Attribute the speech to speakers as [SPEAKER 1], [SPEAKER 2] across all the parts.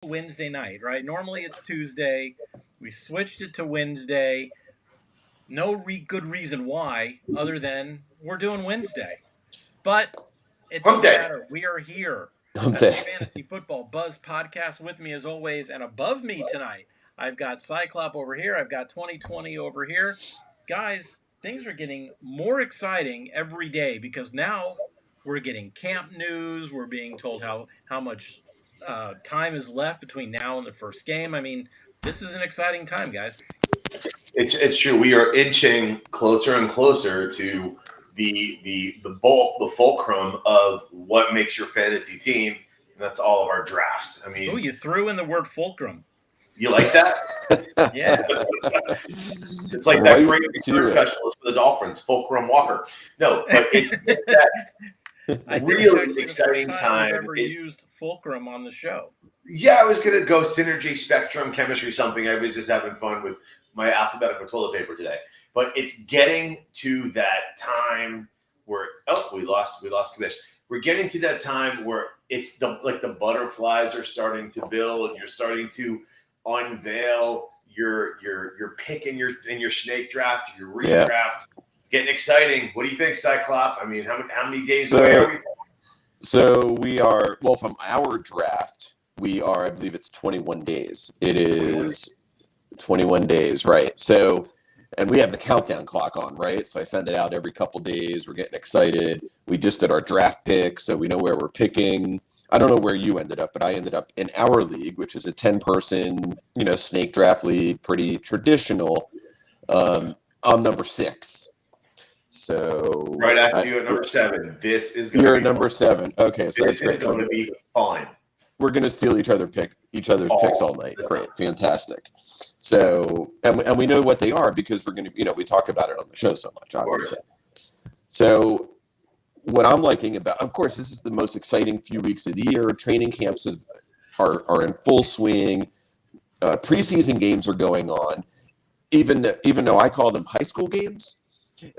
[SPEAKER 1] Wednesday night, right? Normally it's Tuesday. We switched it to Wednesday. No good reason why, other than we're doing Wednesday. But it
[SPEAKER 2] Hump
[SPEAKER 1] doesn't
[SPEAKER 2] day.
[SPEAKER 1] matter. We are here.
[SPEAKER 3] Hump
[SPEAKER 1] That's the
[SPEAKER 3] day.
[SPEAKER 1] Fantasy Football Buzz podcast with me as always. And above me tonight, I've got Cyclops over here. I've got 2020 over here. Guys, things are getting more exciting every day because now we're getting camp news. We're being told how much time is left between now and the first game. I mean, this is an exciting time, guys.
[SPEAKER 2] It's true. We are inching closer and closer to the bulk, the fulcrum of what makes your fantasy team, and that's all of our drafts. I mean,
[SPEAKER 1] Oh, you threw in the word fulcrum.
[SPEAKER 2] you like that?
[SPEAKER 1] Yeah.
[SPEAKER 2] It's like that great research specialist for the Dolphins, Fulcrum Walker. No, but it's that really exciting time.
[SPEAKER 1] I've ever used fulcrum on the show.
[SPEAKER 2] Yeah, I was gonna go synergy, spectrum, chemistry, something. I was just having fun with my alphabetical toilet paper today. But it's getting to that time where we lost Commish. We're getting to that time where it's the butterflies are starting to build. You're starting to unveil your pick in your snake draft, your redraft. Yeah. It's getting exciting. What do you think, Cyclops? I mean, how many days away are we?
[SPEAKER 3] So we are, well, from our draft, we are, I believe it's 21 days. It is 21 days, right? So, and we have the countdown clock on, right? So I send it out every couple days. We're getting excited. We just did our draft pick, so we know where we're picking. I don't know where you ended up, but I ended up in our league, which is a 10-person, snake draft league, pretty traditional. I'm number 6. So
[SPEAKER 2] right after you at number 7, this is going
[SPEAKER 3] to be. You're
[SPEAKER 2] at
[SPEAKER 3] number 7. Okay, so
[SPEAKER 2] this is going to be fun.
[SPEAKER 3] We're going to steal each other's picks all night. Great, fantastic. So, and we know what they are because we're going to, we talk about it on the show so much, obviously. So, what I'm liking about, of course, this is the most exciting few weeks of the year. Training camps are in full swing. Preseason games are going on, even though I call them high school games.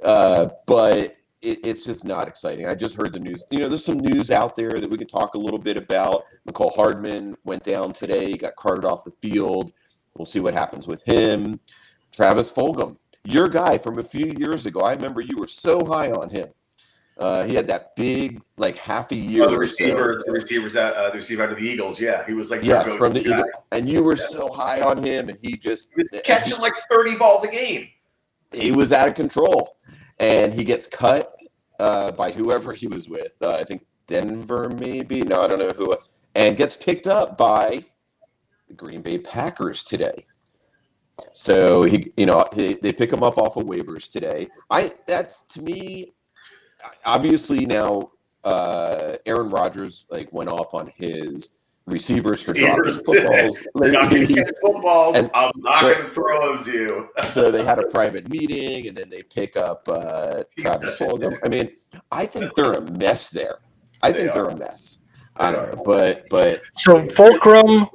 [SPEAKER 3] But it's just not exciting. I just heard the news. There's some news out there that we can talk a little bit about. McCall Hardman went down today, got carted off the field. We'll see what happens with him. Travis Fulgham, your guy from a few years ago. I remember you were so high on him. He had that big, half a year.
[SPEAKER 2] The receiver out of the Eagles. Yeah, he was
[SPEAKER 3] from the Eagles, and you were so high on him, and he was
[SPEAKER 2] catching 30 balls a game.
[SPEAKER 3] He was out of control, and he gets cut by whoever he was with. I think Denver, maybe. No, I don't know who. And gets picked up by the Green Bay Packers today. So they pick him up off of waivers today. That's to me. Obviously now, Aaron Rodgers went off on his receivers for dropping footballs.
[SPEAKER 2] I'm not going to throw them to you.
[SPEAKER 3] So they had a private meeting, and then they pick up Travis Fulgham. I mean, I think they're a mess there. They're a mess. I don't know, but
[SPEAKER 1] so Fulcrum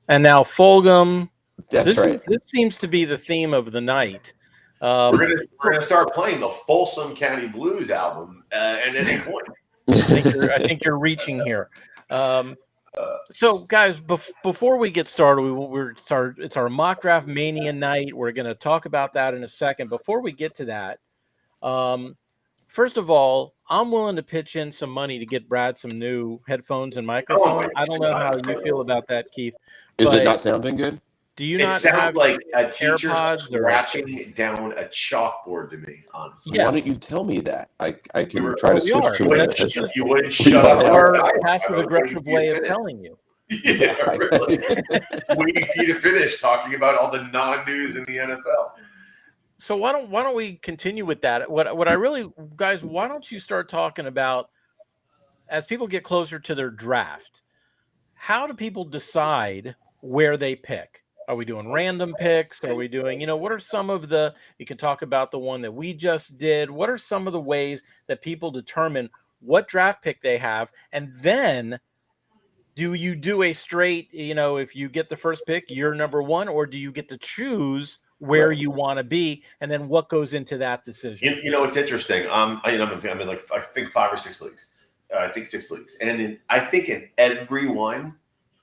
[SPEAKER 1] and now Fulgham.
[SPEAKER 3] That's right.
[SPEAKER 1] This seems to be the theme of the night.
[SPEAKER 2] We're gonna start playing the Folsom County Blues album at any point.
[SPEAKER 1] I think you're reaching here. So, guys, before we get started, it's our mock draft mania night. We're going to talk about that in a second. Before we get to that, first of all, I'm willing to pitch in some money to get Brad some new headphones and microphones. I don't know how you feel about that, Keith.
[SPEAKER 3] Is it not sounding good?
[SPEAKER 1] Do you
[SPEAKER 2] it
[SPEAKER 1] not
[SPEAKER 2] sounds
[SPEAKER 1] have
[SPEAKER 2] like a teacher
[SPEAKER 1] AirPods
[SPEAKER 2] scratching down a chalkboard to me, honestly.
[SPEAKER 3] Yes. Why don't you tell me that? I can try to switch to
[SPEAKER 2] it. You wouldn't shut up.
[SPEAKER 1] Our passive-aggressive way of telling you.
[SPEAKER 2] Yeah, really. Waiting for you to finish talking about all the non-news in the NFL.
[SPEAKER 1] So why don't we continue with that? What I really, guys, why don't you start talking about, as people get closer to their draft, how do people decide where they pick? Are we doing random picks? Are we doing, what are some of you can talk about the one that we just did. What are some of the ways that people determine what draft pick they have? And then do you do a straight, if you get the first pick, you're number 1, or do you get to choose where you want to be? And then what goes into that decision?
[SPEAKER 2] It's interesting. I'm in I think 5 or 6 leagues. I think 6 leagues. And I think in every one,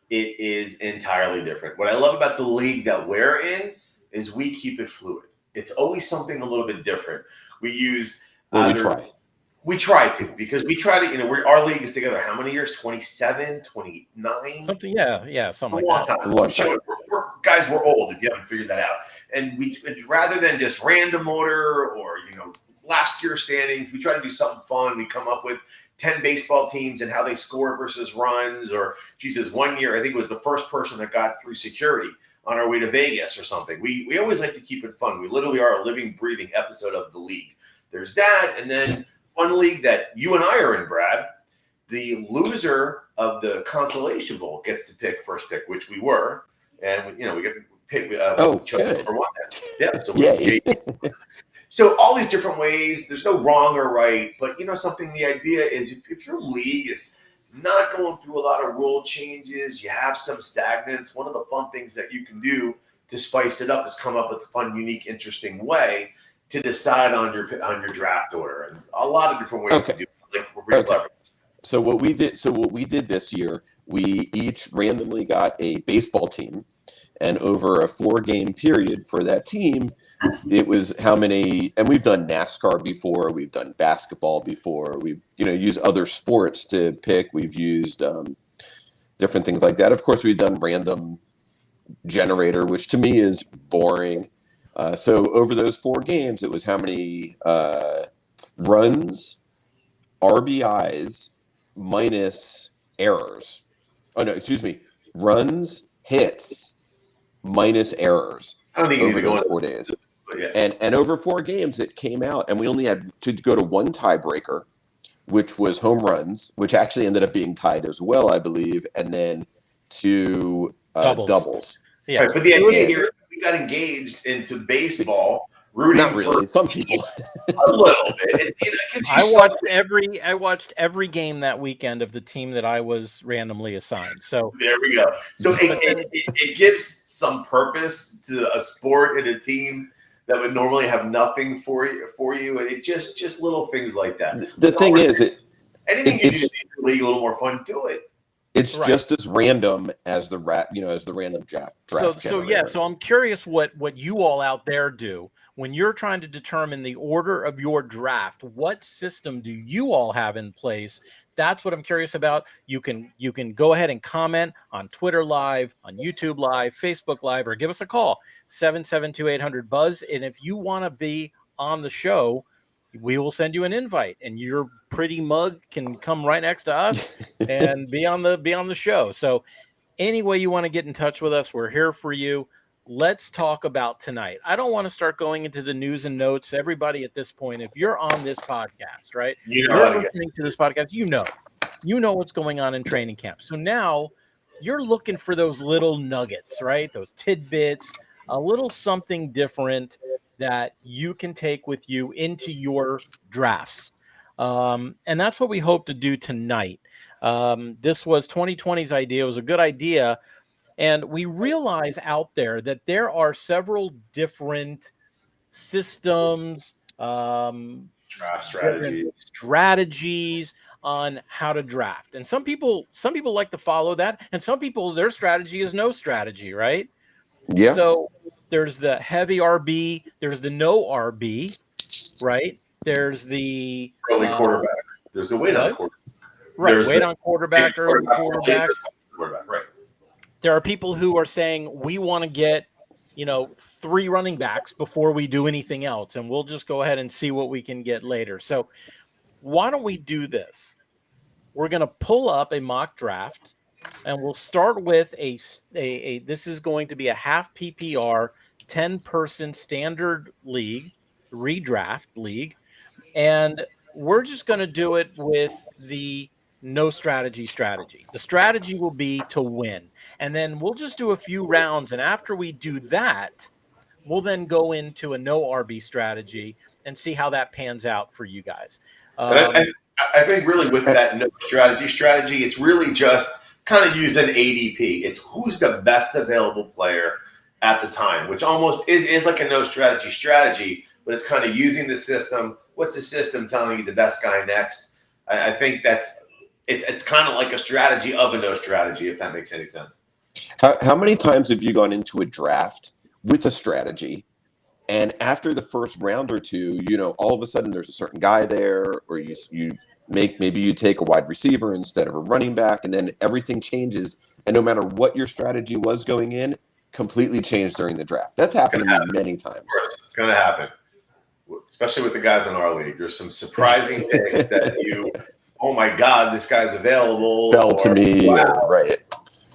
[SPEAKER 2] it is entirely different. What I love about the league that we're in is we keep it fluid. It's always something a little bit different. We use we try to, because we try to, our league is together how many years? 27, 29?
[SPEAKER 1] Something, yeah, something
[SPEAKER 2] like that.
[SPEAKER 1] A
[SPEAKER 2] long time. Guys, we're old if you haven't figured that out. And we, rather than just random order or, last year's standings, we try to do something fun. We come up with 10 baseball teams and how they score versus runs, or Jesus, one year, I think it was the first person that got through security on our way to Vegas or something. We always like to keep it fun. We literally are a living, breathing episode of the league. There's that. And then one league that you and I are in, Brad, the loser of the Consolation Bowl gets to pick first pick, which we were. And, we get to pick number one. Yeah. So, so all these different ways, there's no wrong or right, but something, the idea is if your league is not going through a lot of rule changes, you have some stagnance, one of the fun things that you can do to spice it up is come up with a fun, unique, interesting way to decide on your draft order, and a lot of different ways to do it. Like, we're pretty clever.
[SPEAKER 3] So what we did this year, we each randomly got a baseball team, and over a 4-game period for that team, it was how many, and we've done NASCAR before, we've done basketball before, we've used other sports to pick, we've used different things like that. Of course, we've done random generator, which to me is boring. So over those 4 games, it was how many runs, RBIs minus errors. Oh no, excuse me, runs, hits minus errors over those 4 days.
[SPEAKER 2] Yeah.
[SPEAKER 3] And over 4 games, it came out, and we only had to go to one tiebreaker, which was home runs, which actually ended up being tied as well, I believe, and then 2 doubles.
[SPEAKER 1] Yeah,
[SPEAKER 2] right, but the idea here is we got engaged into baseball. Rooting
[SPEAKER 3] Not really. Some people.
[SPEAKER 2] A little bit.
[SPEAKER 1] I watched every game that weekend of the team that I was randomly assigned. So
[SPEAKER 2] there we go. So it gives some purpose to a sport and a team that would normally have nothing for you, and it just little things like that.
[SPEAKER 3] The thing is,
[SPEAKER 2] anything you do to make the league a little more fun, do it.
[SPEAKER 3] It's just as random as the random draft.
[SPEAKER 1] So I'm curious what you all out there do when you're trying to determine the order of your draft. What system do you all have in place? That's what I'm curious about. You can go ahead and comment on Twitter Live, on YouTube Live, Facebook Live, or give us a call, 772-800-BUZZ. And if you want to be on the show, we will send you an invite, and your pretty mug can come right next to us and be on the show. So any way you want to get in touch with us, we're here for you. Let's talk about tonight. I don't want to start going into the news and notes. Everybody at this point, if you're on this podcast, right, you're listening to this podcast, you know what's going on in training camp. So now you're looking for those little nuggets, right? Those tidbits, a little something different that you can take with you into your drafts. And that's what we hope to do tonight. This was 2020's idea. It was a good idea. And we realize out there that there are several different systems,
[SPEAKER 2] draft
[SPEAKER 1] strategies on how to draft. And some people like to follow that. And some people, their strategy is no strategy, right?
[SPEAKER 3] Yeah.
[SPEAKER 1] So there's the heavy RB, there's the no RB, right? There's the
[SPEAKER 2] early quarterback. There's the wait on quarterback.
[SPEAKER 1] Right, wait on quarterback, early quarterback.
[SPEAKER 2] Right.
[SPEAKER 1] There are people who are saying we want to get, 3 running backs before we do anything else, and we'll just go ahead and see what we can get later. So why don't we do this? We're going to pull up a mock draft, and we'll start with this is going to be a half PPR, 10-person standard league, redraft league, and we're just going to do it with the no strategy. The strategy will be to win, and then we'll just do a few rounds, and after we do that, we'll then go into a no RB strategy and see how that pans out for you guys.
[SPEAKER 2] I think really with that no strategy, it's really just kind of use an ADP. It's who's the best available player at the time, which almost is like a no strategy, but it's kind of using the system. What's the system telling you the best guy next? I think that's it's kind of like a strategy of a no strategy, if that makes any sense.
[SPEAKER 3] How many times have you gone into a draft with a strategy, and after the first round or two, all of a sudden there's a certain guy there, or maybe you take a wide receiver instead of a running back, and then everything changes, and no matter what your strategy was going in, completely changed during the draft. That's happened to me many times.
[SPEAKER 2] Of course, it's going to happen, especially with the guys in our league. There's some surprising things that oh my God, this guy's available.
[SPEAKER 3] Fell to me,
[SPEAKER 2] wow.
[SPEAKER 3] Right.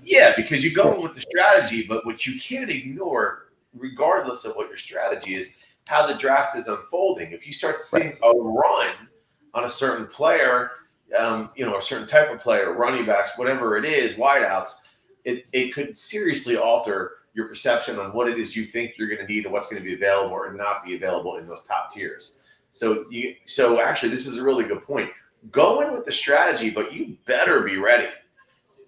[SPEAKER 2] Yeah, because you go in with the strategy, but what you can't ignore, regardless of what your strategy is, how the draft is unfolding. If you start seeing a run on a certain player, a certain type of player, running backs, whatever it is, wideouts, it could seriously alter your perception on what it is you think you're going to need and what's going to be available or not be available in those top tiers. So actually, this is a really good point. Go in with the strategy, but you better be ready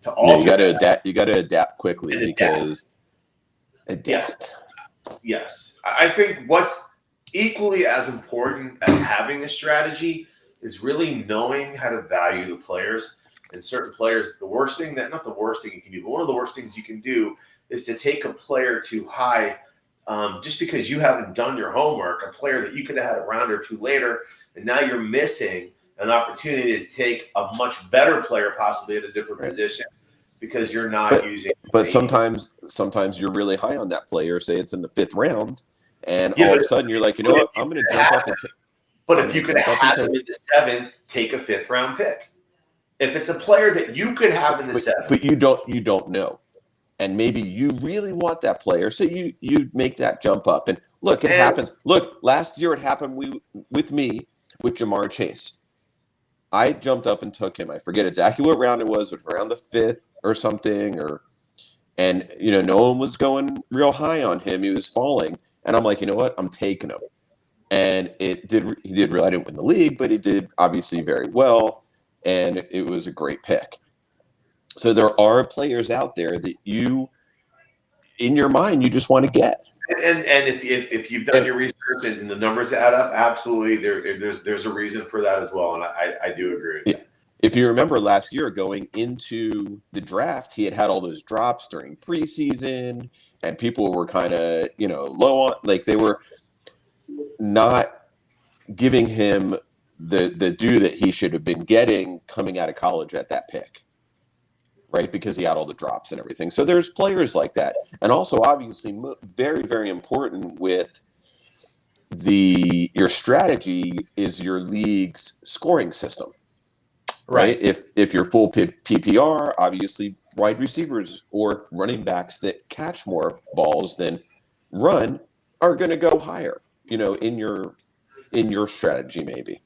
[SPEAKER 2] to alter.
[SPEAKER 3] You got to adapt. You got to adapt quickly because adapt.
[SPEAKER 2] Yes. I think what's equally as important as having a strategy is really knowing how to value the players. And certain players, not the worst thing you can do, but one of the worst things you can do is to take a player too high just because you haven't done your homework, a player that you could have had a round or two later, and now you're missing an opportunity to take a much better player possibly at a different position because you're not using.
[SPEAKER 3] But sometimes you're really high on that player. Say it's in the 5th round, and all of a sudden you're like, you know what? I'm going to jump up and take.
[SPEAKER 2] But if you could have him in the 7th, take a 5th round pick. If it's a player that you could have in the 7th,
[SPEAKER 3] but you don't know, and maybe you really want that player, so you make that jump up. And look, it happens. Look, last year it happened with me with Jamar Chase. I jumped up and took him. I forget exactly what round it was around the 5th or something, and no one was going real high on him. He was falling, and I'm like, you know what? I'm taking him, and he did really. I didn't win the league, but he did obviously very well, and it was a great pick. So there are players out there that you, in your mind, you just want to get.
[SPEAKER 2] And if you've done your research and the numbers add up, absolutely, there's a reason for that as well, and I do agree with that.
[SPEAKER 3] If you remember last year going into the draft, he had all those drops during preseason, and people were kind of low on, like they were not giving him the due that he should have been getting coming out of college at that pick. Right, because he had all the drops and everything. So there's players like that. And also, obviously, very, very important with your strategy is your league's scoring system. Right? If you're full PPR, obviously, wide receivers or running backs that catch more balls than run are going to go higher, in your strategy maybe.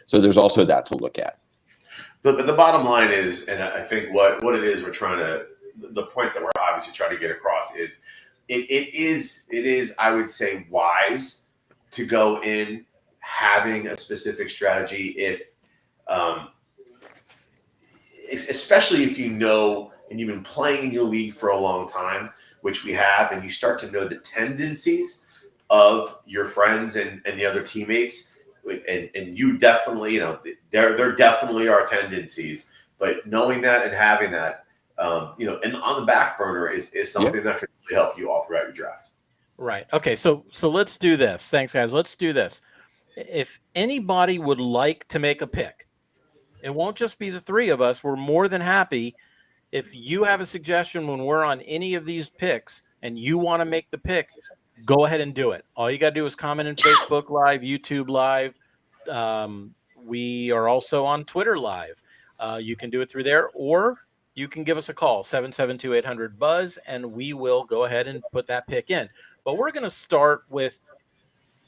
[SPEAKER 3] So there's also that to look at.
[SPEAKER 2] But the bottom line is, and I think what it is the point that we're obviously trying to get across is it is, I would say, wise to go in having a specific strategy especially if you know and you've been playing in your league for a long time, which we have, and you start to know the tendencies of your friends and the other teammates. And you definitely, there definitely are tendencies, but knowing that and having that, and on the back burner is something that could really help you all throughout your draft.
[SPEAKER 1] Right. Okay. So let's do this. Thanks, guys. Let's do this. If anybody would like to make a pick, it won't just be the three of us. We're more than happy. If you have a suggestion when we're on any of these picks and you want to make the pick, go ahead and do it. All you got to do is comment in Facebook Live, YouTube Live. We are also on Twitter Live. You can do it through there, or you can give us a call, 772-800-BUZZ, and we will go ahead and put that pick in. But we're going to start with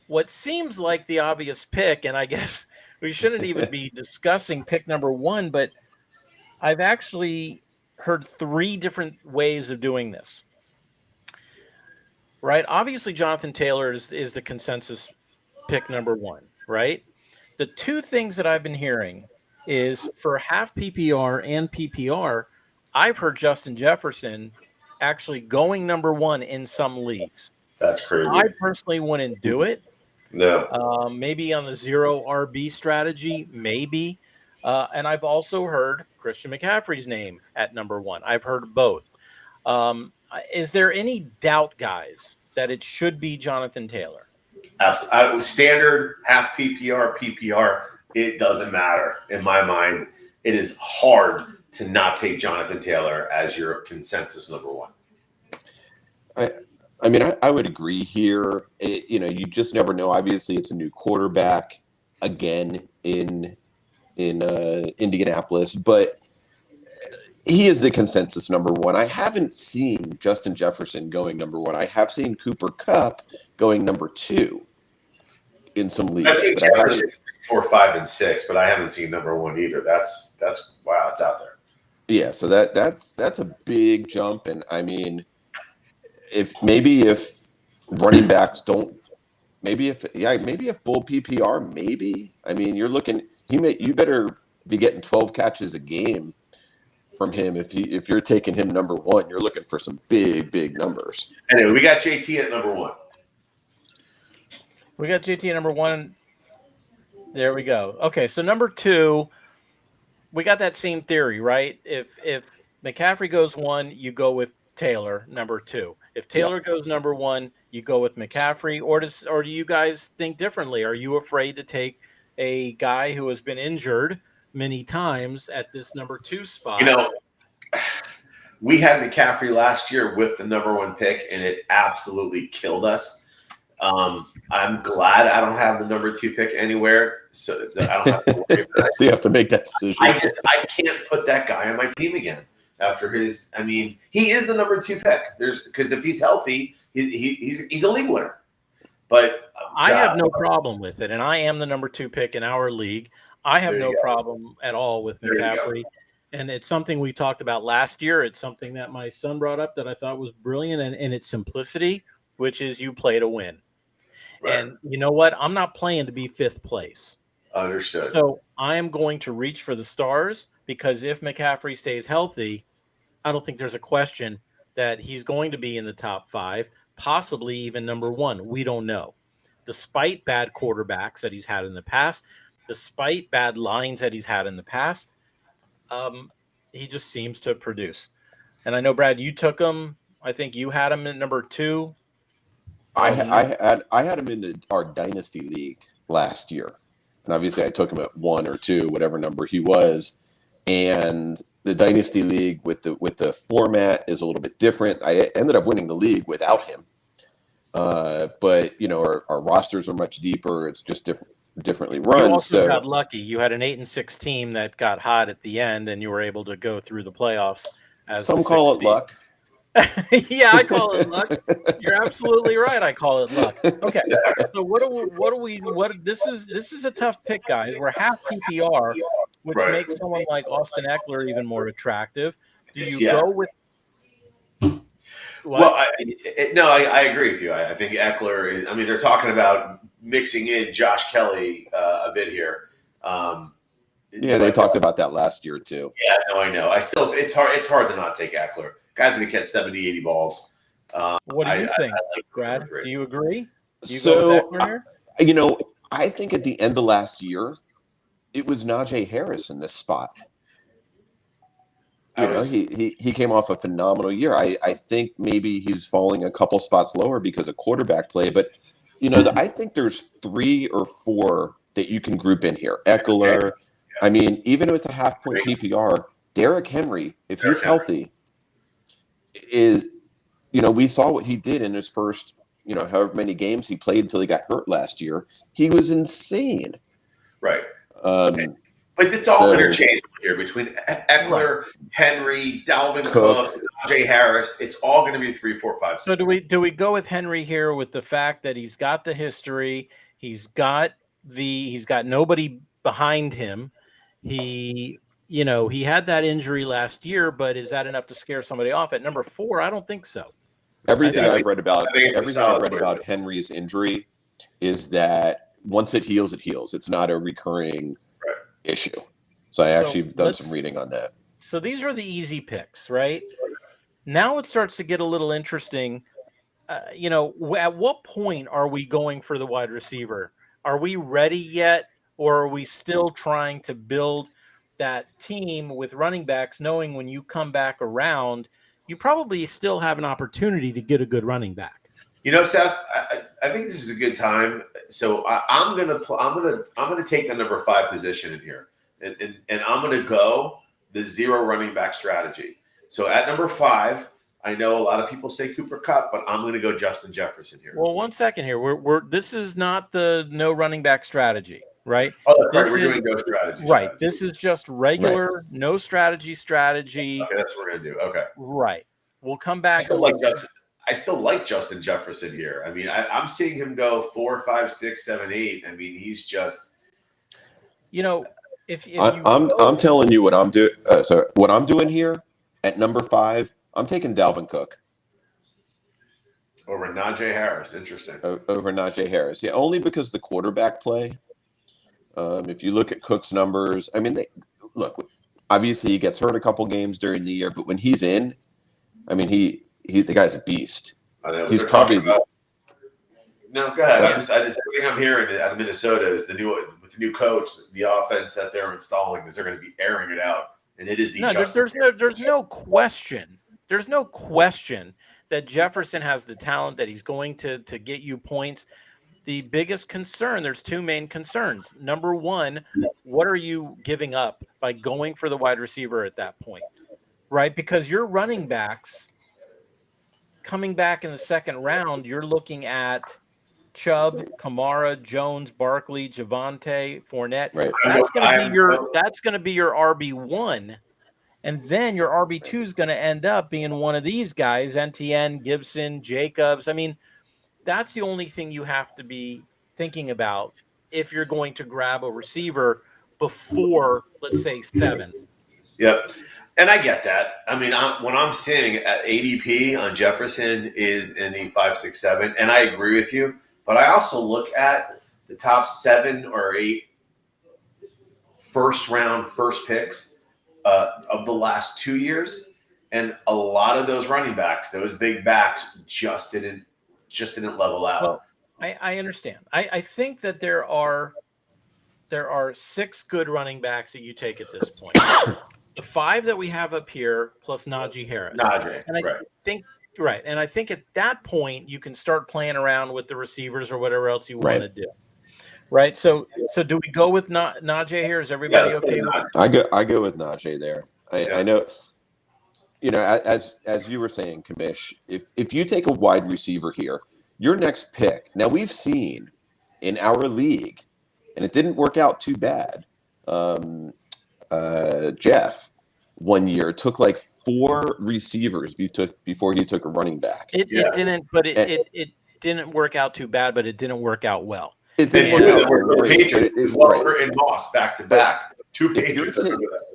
[SPEAKER 1] what seems like the obvious pick, and I guess we shouldn't even be discussing pick number 1, but I've actually heard 3 different ways of doing this. Right? Obviously, Jonathan Taylor is the consensus pick number 1, right? The 2 things that I've been hearing is for half PPR and PPR, I've heard Justin Jefferson actually going number 1 in some leagues.
[SPEAKER 2] That's crazy.
[SPEAKER 1] I personally wouldn't do it.
[SPEAKER 2] No.
[SPEAKER 1] Maybe on the 0 RB strategy, maybe. And I've also heard Christian McCaffrey's name at number one. I've heard both. Is there any doubt, guys, that it should be Jonathan Taylor?
[SPEAKER 2] Standard, half PPR, PPR, it doesn't matter. In my mind, it is hard to not take Jonathan Taylor as your consensus number one.
[SPEAKER 3] I mean, I would agree here. You just never know. Obviously, it's a new quarterback again in Indianapolis, but he is the consensus number one. I haven't seen Justin Jefferson going number one. I have seen Cooper Kupp going number two in some leagues.
[SPEAKER 2] I've seen Jefferson 4, 5, and 6, but I haven't seen number one either. That's wow, it's out there.
[SPEAKER 3] Yeah, so that's a big jump, and I mean, if running backs don't, maybe a full PPR, maybe. I mean, you're looking. You better be getting 12 catches a game from him if you're taking him number one. You're looking for some big numbers.
[SPEAKER 2] Anyway, we got JT at number one.
[SPEAKER 1] We got JT at number one. There we go. Okay, so number two, we got that same theory, right? If McCaffrey goes one, you go with Taylor, number two. If Taylor goes number one, you go with McCaffrey, or do you guys think differently? Are you afraid to take a guy who has been injured many times at this number two spot?
[SPEAKER 2] We had McCaffrey last year with the number one pick, and it absolutely killed us. I'm glad I don't have the number two pick anywhere, so I don't have to worry about it.
[SPEAKER 3] So you have to make that decision.
[SPEAKER 2] I can't put that guy on my team again after his. I mean, he is the number two pick. Because if he's healthy, he's a league winner. But
[SPEAKER 1] I have no problem with it, and I am the number two pick in our league. I have no problem at all with McCaffrey, and it's something we talked about last year. It's something that my son brought up that I thought was brilliant, and in its simplicity, which is you play to win. Right. And you know what? I'm not playing to be fifth place.
[SPEAKER 2] Understood.
[SPEAKER 1] So I am going to reach for the stars, because if McCaffrey stays healthy, I don't think there's a question that he's going to be in the top five, possibly even number one. We don't know. Despite bad quarterbacks that he's had in the past, despite bad lines that he's had in the past, he just seems to produce. And I know, Brad, you took him. I think you had him at number two.
[SPEAKER 3] I had him in our dynasty league last year, and obviously I took him at one or two, whatever number he was. And the dynasty league with the format is a little bit different. I ended up winning the league without him, but our rosters are much deeper. It's just differently run.
[SPEAKER 1] You also got lucky. You had an 8-6 team that got hot at the end, and you were able to go through the playoffs.
[SPEAKER 3] Some call it luck.
[SPEAKER 1] Yeah, I call it luck. You're absolutely right. I call it luck. Okay, so this is a tough pick, guys. We're half PPR, which makes someone like Austin Eckler even more attractive. Do you go with?
[SPEAKER 2] What? Well, I agree with you. I think Eckler is. I mean, they're talking about mixing in Josh Kelly a bit here.
[SPEAKER 3] They talked about that last year too.
[SPEAKER 2] Yeah, no, I know. It's hard to not take Eckler. Guy's going to catch 70, 80 balls.
[SPEAKER 1] What do you think, Brad? Do you agree?
[SPEAKER 3] I think at the end of last year, it was Najee Harris in this spot. He came off a phenomenal year. I think maybe he's falling a couple spots lower because of quarterback play, but I think there's 3 or 4 that you can group in here. Eckler. I mean, even with a half-point PPR, Derrick Henry, if he's healthy, we saw what he did in his first, however many games he played until he got hurt last year. He was insane.
[SPEAKER 2] Right. But it's all interchangeable here between Eckler, Henry, Dalvin Cook, Najee Harris. It's all going to be 3, 4, 5, 6.
[SPEAKER 1] So do we go with Henry here with the fact that he's got the history, he's got nobody behind him. He had that injury last year, but is that enough to scare somebody off? At number 4, I don't think so.
[SPEAKER 3] Everything I've read about Henry's injury is that once it heals, it heals. It's not a recurring issue. So I actually done some reading on that.
[SPEAKER 1] So these are the easy picks, right? Now it starts to get a little interesting. At what point are we going for the wide receiver? Are we ready yet? Or are we still trying to build that team with running backs, knowing when you come back around, you probably still have an opportunity to get a good running back.
[SPEAKER 2] Seth, I think this is a good time. So I'm gonna take the number 5 position in here, and I'm gonna go the 0 running back strategy. So at number 5, I know a lot of people say Cooper Kupp, but I'm gonna go Justin Jefferson here.
[SPEAKER 1] Well, 1 second here. This is not the no running back strategy, right?
[SPEAKER 2] Oh, that's right. We're doing no strategy.
[SPEAKER 1] Right. This is just regular, no strategy.
[SPEAKER 2] Okay, that's what we're gonna do. Okay.
[SPEAKER 1] Right. We'll come back.
[SPEAKER 2] I still like Justin Jefferson here. I mean, I'm seeing him go 4, 5, 6, 7, 8. I mean, he's just.
[SPEAKER 3] I'm telling you what I'm doing. So what I'm doing here at number 5, I'm taking Dalvin Cook
[SPEAKER 2] over Najee Harris. Interesting.
[SPEAKER 3] Over Najee Harris, yeah, only because the quarterback play. If you look at Cook's numbers, I mean, look. Obviously, he gets hurt a couple games during the year, but when he's in, I mean, the guy's a beast.
[SPEAKER 2] I know,
[SPEAKER 3] he's probably
[SPEAKER 2] no. Go ahead. Everything I'm hearing out of Minnesota is with the new coach, the offense that they're installing is they're going to be airing it out, and it is the.
[SPEAKER 1] No, there's no question. There's no question that Jefferson has the talent that he's going to get you points. The biggest concern, there's 2 main concerns. Number 1, what are you giving up by going for the wide receiver at that point, right? Because your running backs coming back in the second round, you're looking at Chubb, Kamara, Jones, Barkley, Javonte, Fournette.
[SPEAKER 3] Right.
[SPEAKER 1] That's going to be your RB1. And then your RB2 is going to end up being one of these guys, Etienne, Gibson, Jacobs. I mean, that's the only thing you have to be thinking about if you're going to grab a receiver before, let's say, 7.
[SPEAKER 2] Yep. And I get that. I mean, when I'm seeing at ADP on Jefferson is in the 5, 6, 7, and I agree with you. But I also look at the top 7 or 8 first picks of the last 2 years, and a lot of those running backs, those big backs, just didn't level out.
[SPEAKER 1] Well, I understand. I think that there are 6 good running backs that you take at this point. The 5 that we have up here plus Najee Harris. And I think at that point you can start playing around with the receivers or whatever else you want to do. Right. So do we go with Najee here? Is everybody okay with
[SPEAKER 3] that? I go with Najee there. I know. As you were saying, Commish, if you take a wide receiver here, your next pick. Now we've seen in our league, and it didn't work out too bad. Jeff, one year took like 4 receivers before he took a running back.
[SPEAKER 1] It didn't, but it didn't work out too bad, but it didn't work out well.
[SPEAKER 3] It didn't work out great.
[SPEAKER 2] It is Walker and Moss back to back. 2 Patriots.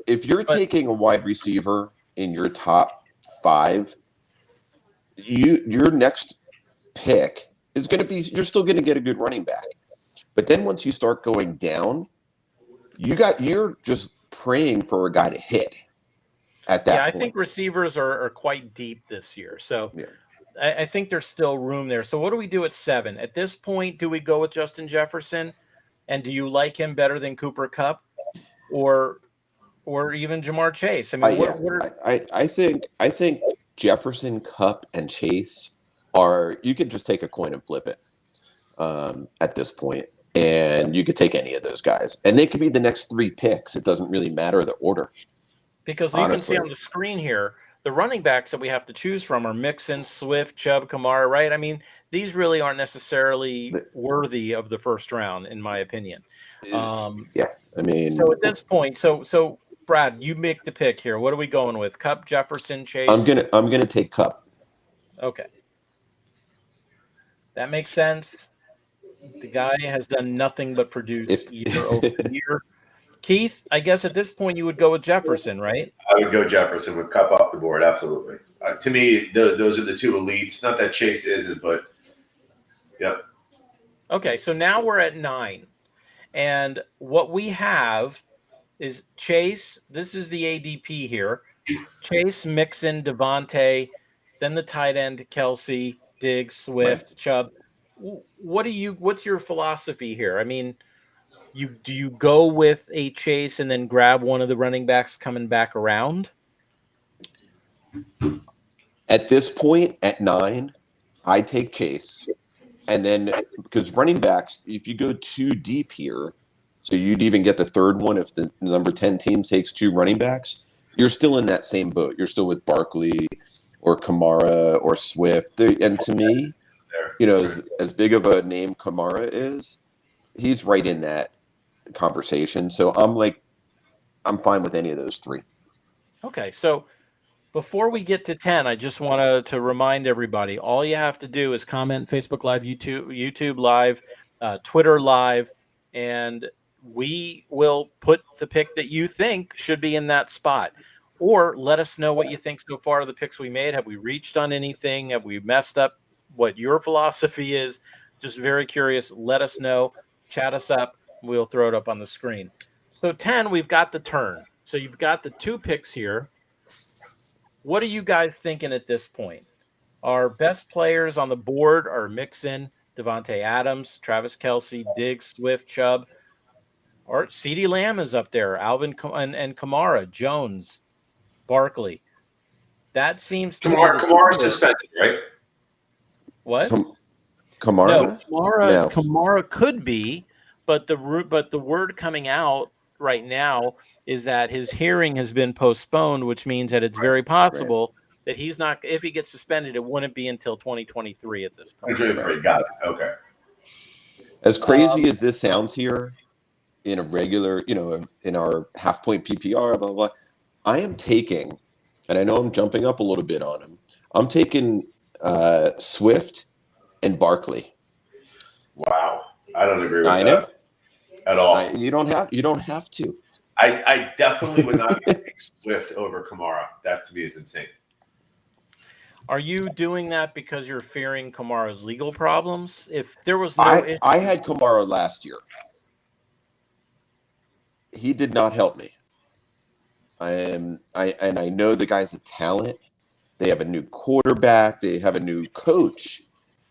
[SPEAKER 3] If you're taking a wide receiver in your top 5, your next pick is going to be, you're still going to get a good running back. But then once you start going down, you're just praying for a guy to hit at that point.
[SPEAKER 1] I think receivers are quite deep this year. So I think there's still room there. So what do we do at 7? At this point, do we go with Justin Jefferson? And do you like him better than Cooper Kupp or even Jamar Chase? I mean,
[SPEAKER 3] I think Jefferson, Kupp, and Chase are, you could just take a coin and flip it at this point. And you could take any of those guys. And they could be the next 3 picks. It doesn't really matter the order.
[SPEAKER 1] Because you can see on the screen here, the running backs that we have to choose from are Mixon, Swift, Chubb, Kamara, right? I mean, these really aren't necessarily worthy of the first round, in my opinion.
[SPEAKER 3] I mean.
[SPEAKER 1] So at this point, so Brad, you make the pick here. What are we going with? Kupp, Jefferson, Chase?
[SPEAKER 3] I'm gonna take Kupp.
[SPEAKER 1] Okay. That makes sense. The guy has done nothing but produce year over year. Keith, I guess at this point you would go with Jefferson, right?
[SPEAKER 2] I would go Jefferson with Kupp off the board, absolutely. To me, those are the 2 elites. Not that Chase isn't, but yeah.
[SPEAKER 1] Okay, so now we're at 9. And what we have is Chase. This is the ADP here. Chase, Mixon, Devontae, then the tight end, Kelsey, Diggs, Swift, Chubb. What's your philosophy here? I mean, do you go with a chase and then grab one of the running backs coming back around?
[SPEAKER 3] At this point, at 9, I take Chase. And then, because running backs, if you go too deep here, so you'd even get the third one if the number 10 team takes 2 running backs, you're still in that same boat. You're still with Barkley or Kamara or Swift. And to me, as big of a name Kamara is, he's right in that conversation. So I'm fine with any of those 3.
[SPEAKER 1] Okay, so before we get to 10, I just want to remind everybody, all you have to do is comment Facebook Live, YouTube Live, Twitter Live, and we will put the pick that you think should be in that spot. Or let us know what you think so far of the picks we made. Have we reached on anything? Have we messed up what your philosophy is? Just very curious. Let us know. Chat us up. We'll throw it up on the screen. So 10, we've got the turn. So you've got the 2 picks here. What are you guys thinking at this point? Our best players on the board are Mixon, Devontae Adams, Travis Kelce, Diggs, Swift, Chubb. Or CeeDee Lamb is up there, Alvin and Kamara, Jones, Barkley. That seems to
[SPEAKER 2] Kamara's suspended, right?
[SPEAKER 1] What?
[SPEAKER 3] Kamara?
[SPEAKER 1] No, Kamara could be, but the word coming out right now is that his hearing has been postponed, which means that it's very possible that he's not. If he gets suspended, it wouldn't be until 2023 at this point.
[SPEAKER 2] 2023, got it. Okay.
[SPEAKER 3] As crazy as this sounds here, in a regular, in our half-point PPR, blah, blah, blah, I am taking, and I know I'm jumping up a little bit on him, I'm taking Swift and Barkley.
[SPEAKER 2] Wow. I don't agree with that at all.
[SPEAKER 3] You don't have to.
[SPEAKER 2] I definitely would not take Swift over Kamara. That to me is insane.
[SPEAKER 1] Are you doing that because you're fearing Kamara's legal problems? If there was no issue,
[SPEAKER 3] I had Kamara last year. He did not help me. I know the guy's a talent. They have a new quarterback. They have a new coach.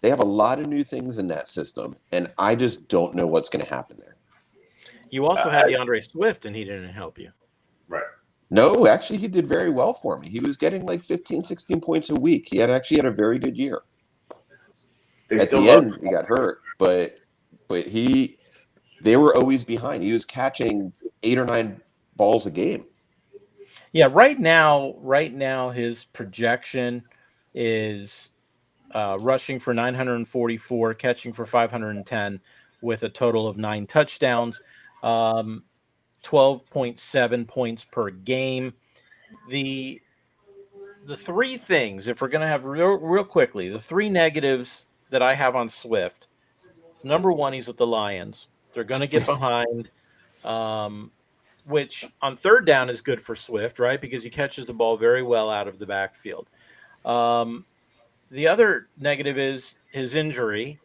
[SPEAKER 3] They have a lot of new things in that system, and I just don't know what's going to happen there.
[SPEAKER 1] You also had DeAndre Swift, and he didn't help you.
[SPEAKER 2] Right.
[SPEAKER 3] No, actually, he did very well for me. He was getting like 15, 16 points a week. He had a very good year. At the end, he got hurt, but they were always behind. He was catching 8 or 9 balls a game.
[SPEAKER 1] Yeah, right now his projection is rushing for 944, catching for 510, with a total of 9 touchdowns, 12.7 points per game. The 3 things, if we're going to have real quickly, the 3 negatives that I have on Swift. Number 1, he's with the Lions. They're going to get behind, which on third down is good for Swift, right? Because he catches the ball very well out of the backfield. The other negative is his injury.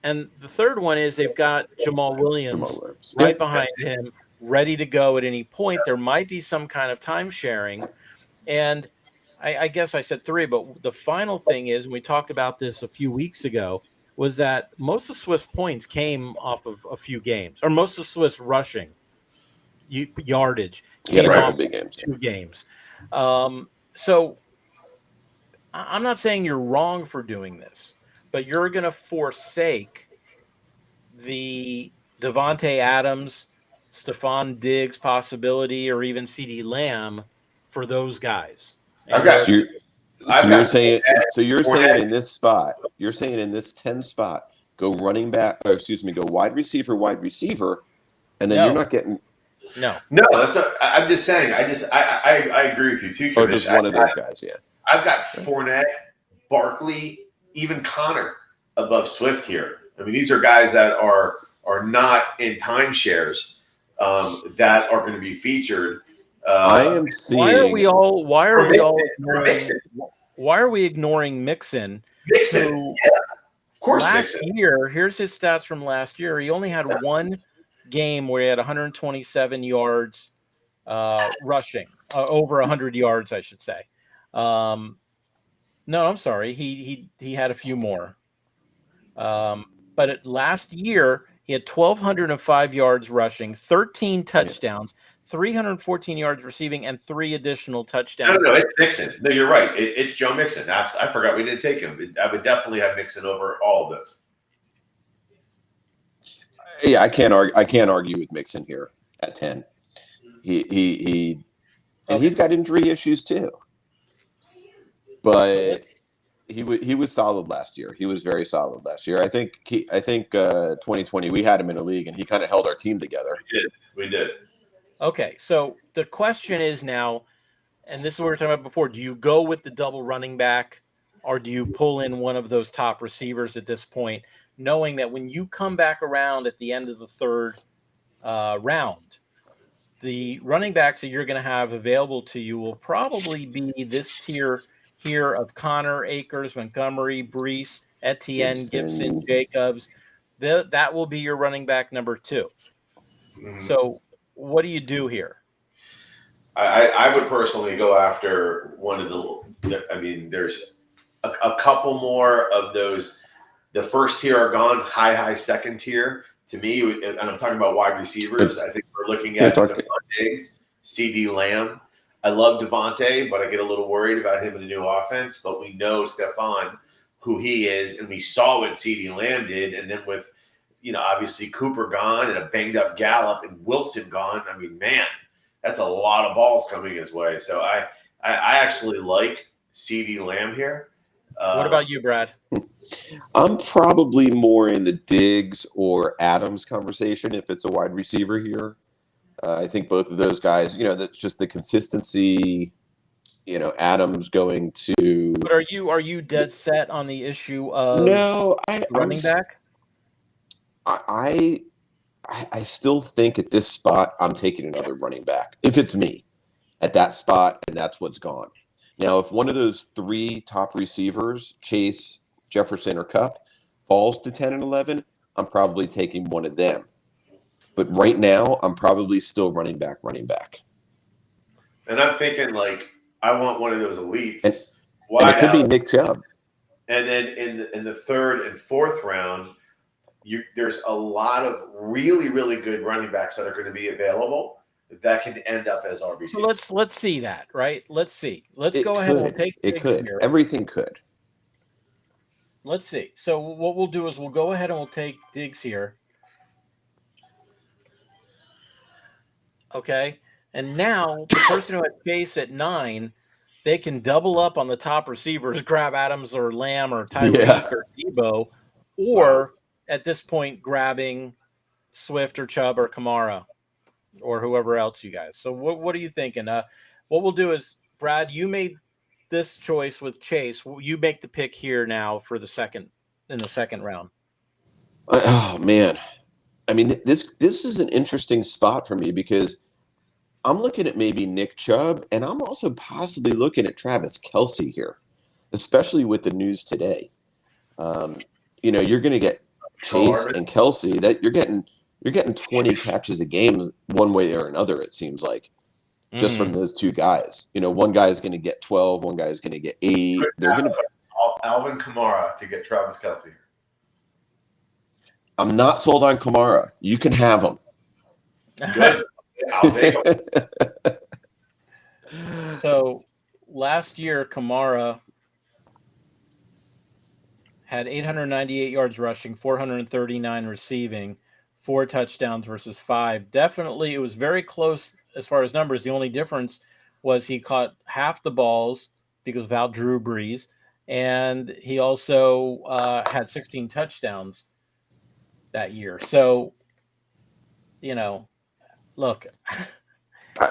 [SPEAKER 1] And the third one is they've got Jamal Williams right behind him, ready to go at any point. There might be some kind of time sharing. And I guess I said 3, but the final thing is, and we talked about this a few weeks ago, was that most of Swift's points came off of a few games, or most of Swift's rushing yardage came off of 2 games. So I'm not saying you're wrong for doing this, but you're going to forsake the Devontae Adams, Stephon Diggs possibility, or even CeeDee Lamb for those guys.
[SPEAKER 3] You're saying in this spot, you're saying in this 10 spot, go running back, go wide receiver, and then you're not getting.
[SPEAKER 2] No, I'm just saying. I agree with you too, Commish.
[SPEAKER 3] Just one of those guys, yeah.
[SPEAKER 2] I've got Fournette, Barkley, even Connor above Swift here. I mean, these are guys that are not in timeshares that are going to be featured.
[SPEAKER 3] I am seeing.
[SPEAKER 1] Why are we ignoring Mixon?
[SPEAKER 2] Mixon, yeah, of course.
[SPEAKER 1] Last year, here's his stats from last year. He only had 1 game where he had 127 yards rushing, over 100 yards, I should say. No, I'm sorry. He had a few more. But last year, He had 1,205 yards rushing, 13 touchdowns, 314 yards receiving, and 3 additional touchdowns.
[SPEAKER 2] No, it's Mixon. No, you're right. It's Joe Mixon. I forgot we didn't take him. I would definitely have Mixon over all of those.
[SPEAKER 3] Yeah, I can't argue with Mixon here at 10. He's got injury issues too. But he was solid last year. He was very solid last year. I think 2020 we had him in a league and he kind of held our team together.
[SPEAKER 2] We did.
[SPEAKER 1] Okay, so the question is now, and this is what we were talking about before, do you go with the double running back or do you pull in one of those top receivers at this point, knowing that when you come back around at the end of the third round, the running backs that you're going to have available to you will probably be this tier here of Connor, Akers, Montgomery, Brees, Etienne, Gibson, Jacobs. That will be your running back number 2. Mm-hmm. So what do you do here?
[SPEAKER 2] I would personally go after one of the – I mean, there's a couple more of those. The first tier are gone, high second tier. To me, and I'm talking about wide receivers, I think we're looking at Stephon Diggs, CeeDee Lamb. I love Devontae, but I get a little worried about him in a new offense. But we know Stephon, who he is, and we saw what CeeDee Lamb did. And then with, obviously Cooper gone and a banged-up Gallup and Wilson gone, I mean, man, that's a lot of balls coming his way. So I actually like CeeDee Lamb here.
[SPEAKER 1] What about you, Brad?
[SPEAKER 3] I'm probably more in the Diggs or Adams conversation if it's a wide receiver here. I think both of those guys, that's just the consistency. Adams going to.
[SPEAKER 1] But are you dead set on the issue of running back?
[SPEAKER 3] I still think at this spot I'm taking another running back if it's me at that spot and that's what's gone. Now, if one of those 3 top receivers, Chase, Jefferson, or Kupp, falls to 10 and 11, I'm probably taking one of them. But right now, I'm probably still running back.
[SPEAKER 2] And I'm thinking, I want one of those elites.
[SPEAKER 3] And it could be Nick Chubb.
[SPEAKER 2] And then in the third and fourth round, there's a lot of really, really good running backs that are going to be available that can end up as RBs.
[SPEAKER 1] So let's see that, right? Let's see. Let's go ahead and we'll take
[SPEAKER 3] it could. Here. Everything could.
[SPEAKER 1] Let's see. So what we'll do is we'll go ahead and we'll take Diggs here. Okay. And now the person who had Chase at 9, they can double up on the top receivers, grab Adams or Lamb or Tyreek or Debo, or at this point grabbing Swift or Chubb or Kamara or whoever else you guys. So what are you thinking? What we'll do is, Brad, you made this choice with Chase. You make the pick here now for the second round.
[SPEAKER 3] Oh man, I mean this is an interesting spot for me because I'm looking at maybe Nick Chubb, and I'm also possibly looking at Travis Kelce here, especially with the news today. You're going to get Chase and Kelce. That you're getting 20 catches a game one way or another. It seems like. Just from those 2 guys. One guy is going to get 12, one guy is going to get 8. They're going to
[SPEAKER 2] Alvin Kamara to get Travis Kelce.
[SPEAKER 3] I'm not sold on Kamara. You can have him.
[SPEAKER 2] Good. I'll take him.
[SPEAKER 1] So last year, Kamara had 898 yards rushing, 439 receiving, 4 touchdowns versus 5. Definitely, it was very close. As far as numbers, the only difference was he caught half the balls because of how Drew Brees, and he also had 16 touchdowns that year. So, look.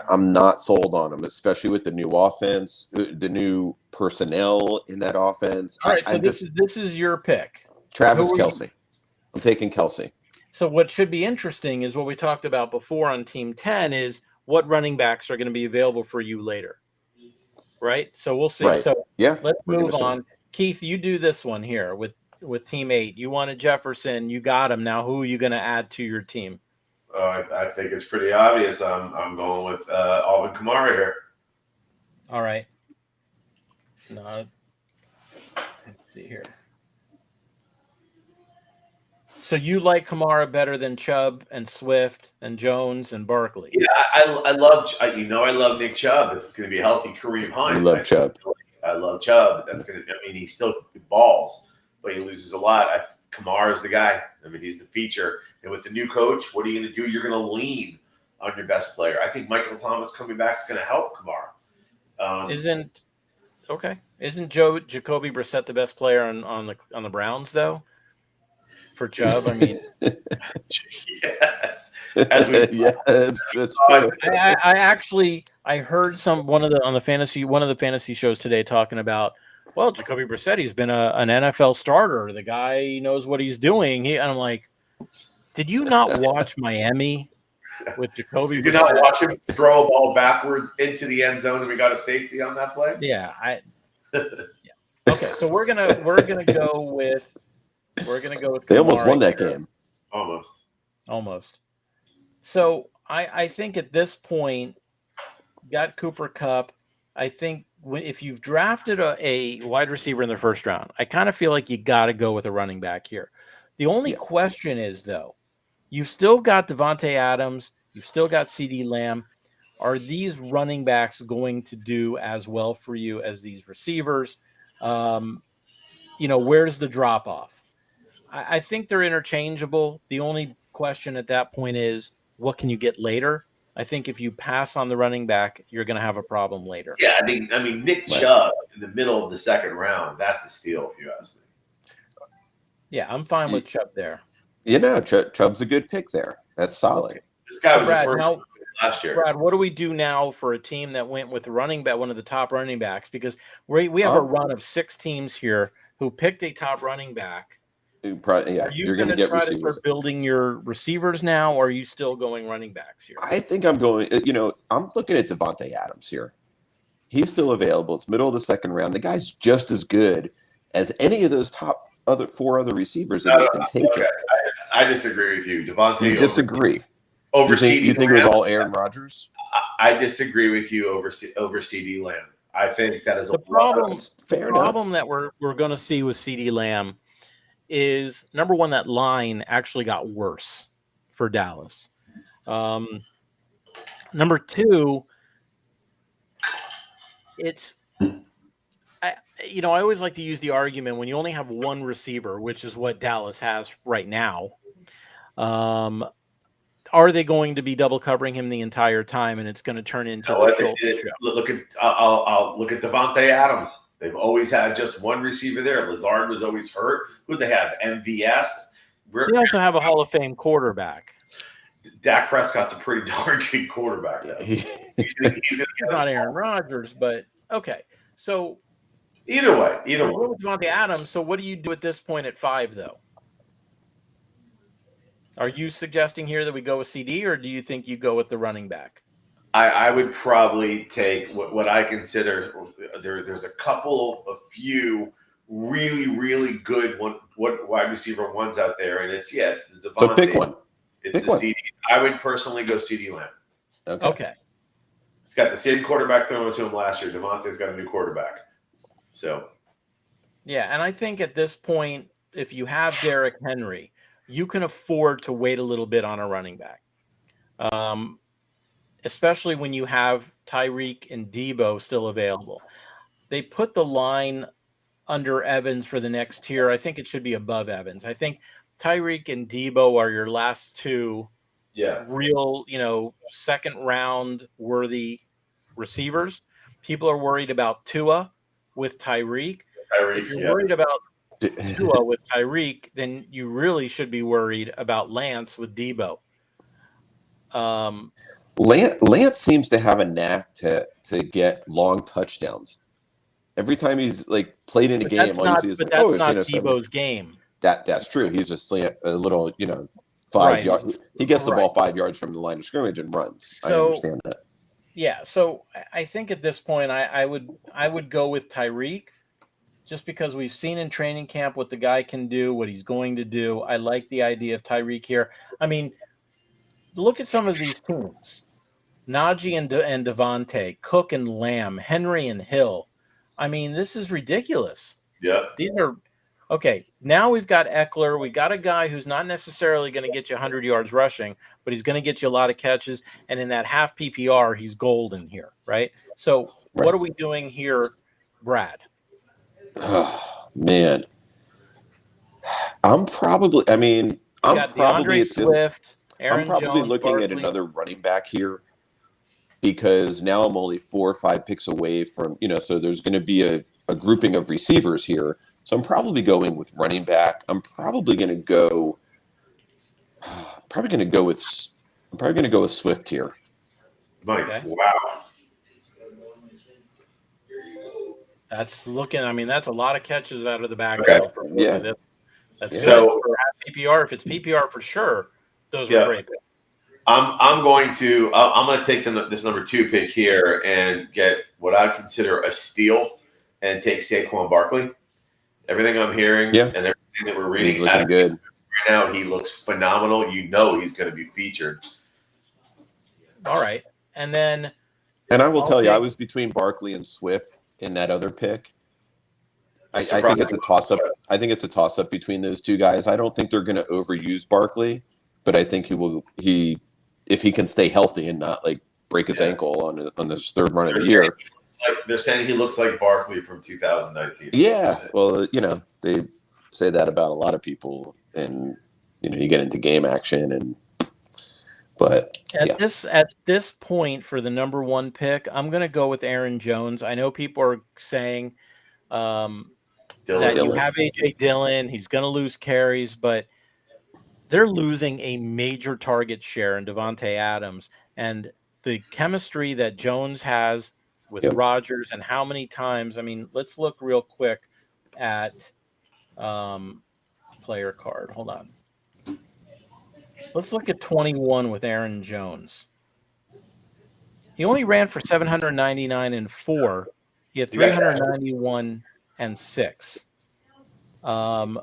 [SPEAKER 3] I'm not sold on him, especially with the new offense, the new personnel in that offense.
[SPEAKER 1] All right, so this is your pick.
[SPEAKER 3] Travis Kelce. I'm taking Kelce.
[SPEAKER 1] So what should be interesting is what we talked about before on Team 10 is what running backs are going to be available for you later, right? So we'll see.
[SPEAKER 3] Right.
[SPEAKER 1] So let's move on. Keith, you do this one here with Team 8. You wanted Jefferson. You got him. Now who are you going to add to your team?
[SPEAKER 2] I think it's pretty obvious. I'm going with Alvin Kamara here.
[SPEAKER 1] All right. No, let's see here. So you like Kamara better than Chubb and Swift and Jones and Barkley?
[SPEAKER 2] Yeah, I love I love Nick Chubb. It's going to be a healthy Kareem Hunt.
[SPEAKER 3] You love Chubb.
[SPEAKER 2] I love Chubb. That's going to. I mean, he still balls, but he loses a lot. Kamara is the guy. I mean, he's the feature. And with the new coach, what are you going to do? You're going to lean on your best player. I think Michael Thomas coming back is going to help Kamara.
[SPEAKER 1] Isn't Jacoby Brissett the best player on the Browns though? For Chubb, I mean,
[SPEAKER 2] yes. As we
[SPEAKER 1] I heard one of the fantasy shows today talking about, well, Jacoby Brissett, he's been an NFL starter. The guy knows what he's doing. And I'm like, did you not watch Miami with Jacoby Brissett?
[SPEAKER 2] Did you not watch him throw a ball backwards into the end zone and we got a safety on that play?
[SPEAKER 1] Yeah. Okay, so we're gonna go with
[SPEAKER 3] They almost won that game.
[SPEAKER 2] Almost.
[SPEAKER 1] So I think at this point, got Cooper Kupp. I think if you've drafted a wide receiver in the first round, I kind of feel like you got to go with a running back here. The only question is, though, you've still got Devontae Adams, you've still got CeeDee Lamb. Are these running backs going to do as well for you as these receivers? Where's the drop off? I think they're interchangeable. The only question at that point is, what can you get later? I think if you pass on the running back, you're going to have a problem later.
[SPEAKER 2] Yeah, I mean, Nick Chubb in the middle of the second round, that's a steal if you ask me.
[SPEAKER 1] Yeah, I'm fine with Chubb there.
[SPEAKER 3] Chubb's a good pick there. That's solid.
[SPEAKER 2] Okay. This guy was the first last year.
[SPEAKER 1] Brad, what do we do now for a team that went with running back, one of the top running backs? Because we have a run of 6 teams here who picked a top running back. Are you going to try to start building your receivers now, or are you still going running backs here?
[SPEAKER 3] I think I'm going. I'm looking at Devontae Adams here. He's still available. It's middle of the second round. The guy's just as good as any of those four other receivers that have been taken.
[SPEAKER 2] Okay. I disagree with you, Devontae.
[SPEAKER 3] You disagree?
[SPEAKER 2] Over
[SPEAKER 3] you think it was all Aaron Rodgers?
[SPEAKER 2] I disagree with you over CeeDee Lamb. I think that is
[SPEAKER 1] the problem. The problem that we're going to see with CeeDee Lamb is, number one, that line actually got worse for Dallas. Number two, I always like to use the argument when you only have one receiver, which is what Dallas has right now. Are they going to be double covering him the entire time, and it's going to turn into the Schultz show?
[SPEAKER 2] I'll look at Devontae Adams. They've always had just one receiver there. Lazard was always hurt. Who do they have? MVS.
[SPEAKER 1] They also have a Hall of Fame quarterback.
[SPEAKER 2] Dak Prescott's a pretty darn good quarterback.
[SPEAKER 1] He's not Aaron Rodgers, but okay. So
[SPEAKER 2] either way.
[SPEAKER 1] With Devontae Adams, so what do you do at this point at 5, though? Are you suggesting here that we go with CD, or do you think you go with the running back?
[SPEAKER 2] I would probably take what I consider there's a few really, really good wide receiver ones out there, and it's the Devontae.
[SPEAKER 3] So pick one.
[SPEAKER 2] It's the CD. I would personally go CeeDee Lamb.
[SPEAKER 1] Okay.
[SPEAKER 2] He's got the same quarterback thrown to him last year. Devontae's got a new quarterback. So.
[SPEAKER 1] Yeah, and I think at this point, if you have Derrick Henry, you can afford to wait a little bit on a running back. Especially when you have Tyreek and Debo still available. They put the line under Evans for the next tier. I think it should be above Evans. I think Tyreek and Debo are your last two real, second round worthy receivers. People are worried about Tua with Tyreek. If you're worried about Tua with Tyreek, then you really should be worried about Lance with Debo.
[SPEAKER 3] Lance seems to have a knack to get long touchdowns. Every time he's played in a game,
[SPEAKER 1] that's not Debo's game.
[SPEAKER 3] That's true. He's just a little, 5 yards. He gets the ball 5 yards from the line of scrimmage and runs. I understand that.
[SPEAKER 1] Yeah, so I think at this point I would go with Tyreek, just because we've seen in training camp what the guy can do, what he's going to do. I like the idea of Tyreek here. I mean, look at some of these teams. Najee and Devontae, Cook and Lamb, Henry and Hill. I mean, this is ridiculous.
[SPEAKER 2] Yeah.
[SPEAKER 1] These are Okay, now we've got Eckler. We got a guy who's not necessarily going to get you 100 yards rushing, but he's going to get you a lot of catches. And in that half PPR, he's golden here, right? So what are we doing here, Brad?
[SPEAKER 3] Oh, man. I'm probably at this.
[SPEAKER 1] Swift, Aaron
[SPEAKER 3] I'm probably
[SPEAKER 1] Jones,
[SPEAKER 3] looking at
[SPEAKER 1] Barkley.
[SPEAKER 3] another running back here because now I'm only 4 or 5 picks away from, so there's going to be a grouping of receivers here. So I'm probably going with running back. I'm probably going to go with Swift here.
[SPEAKER 2] Mike,
[SPEAKER 1] Okay.
[SPEAKER 2] wow.
[SPEAKER 1] That's a lot of catches out of the backfield.
[SPEAKER 3] Yeah.
[SPEAKER 1] That's
[SPEAKER 2] so
[SPEAKER 1] for PPR. If it's PPR for sure, those are great.
[SPEAKER 2] I'm going to take this number 2 pick here and get what I consider a steal and take Saquon Barkley. Everything I'm hearing and everything that we're reading,
[SPEAKER 3] he's looking good
[SPEAKER 2] right now. He looks phenomenal. He's going to be featured.
[SPEAKER 1] All right, and
[SPEAKER 3] I will tell you, I was between Barkley and Swift in that other pick. I think it's a toss-up. I think it's a toss-up between those two guys. I don't think they're going to overuse Barkley, but I think if he can stay healthy and not like break his ankle on this third run of the year.
[SPEAKER 2] They're saying he looks like Barkley from 2019.
[SPEAKER 3] Yeah, well, they say that about a lot of people, and you get into game action, but
[SPEAKER 1] at this point for the number 1 pick, I'm going to go with Aaron Jones. I know people are saying that you have A.J. Dillon, he's going to lose carries, but they're losing a major target share in Devontae Adams, and the chemistry that Jones has with Rodgers and how many times. I mean, let's look real quick at player card. Hold on. Let's look at 21 with Aaron Jones. He only ran for 799 and 4. He had 391 and 6. At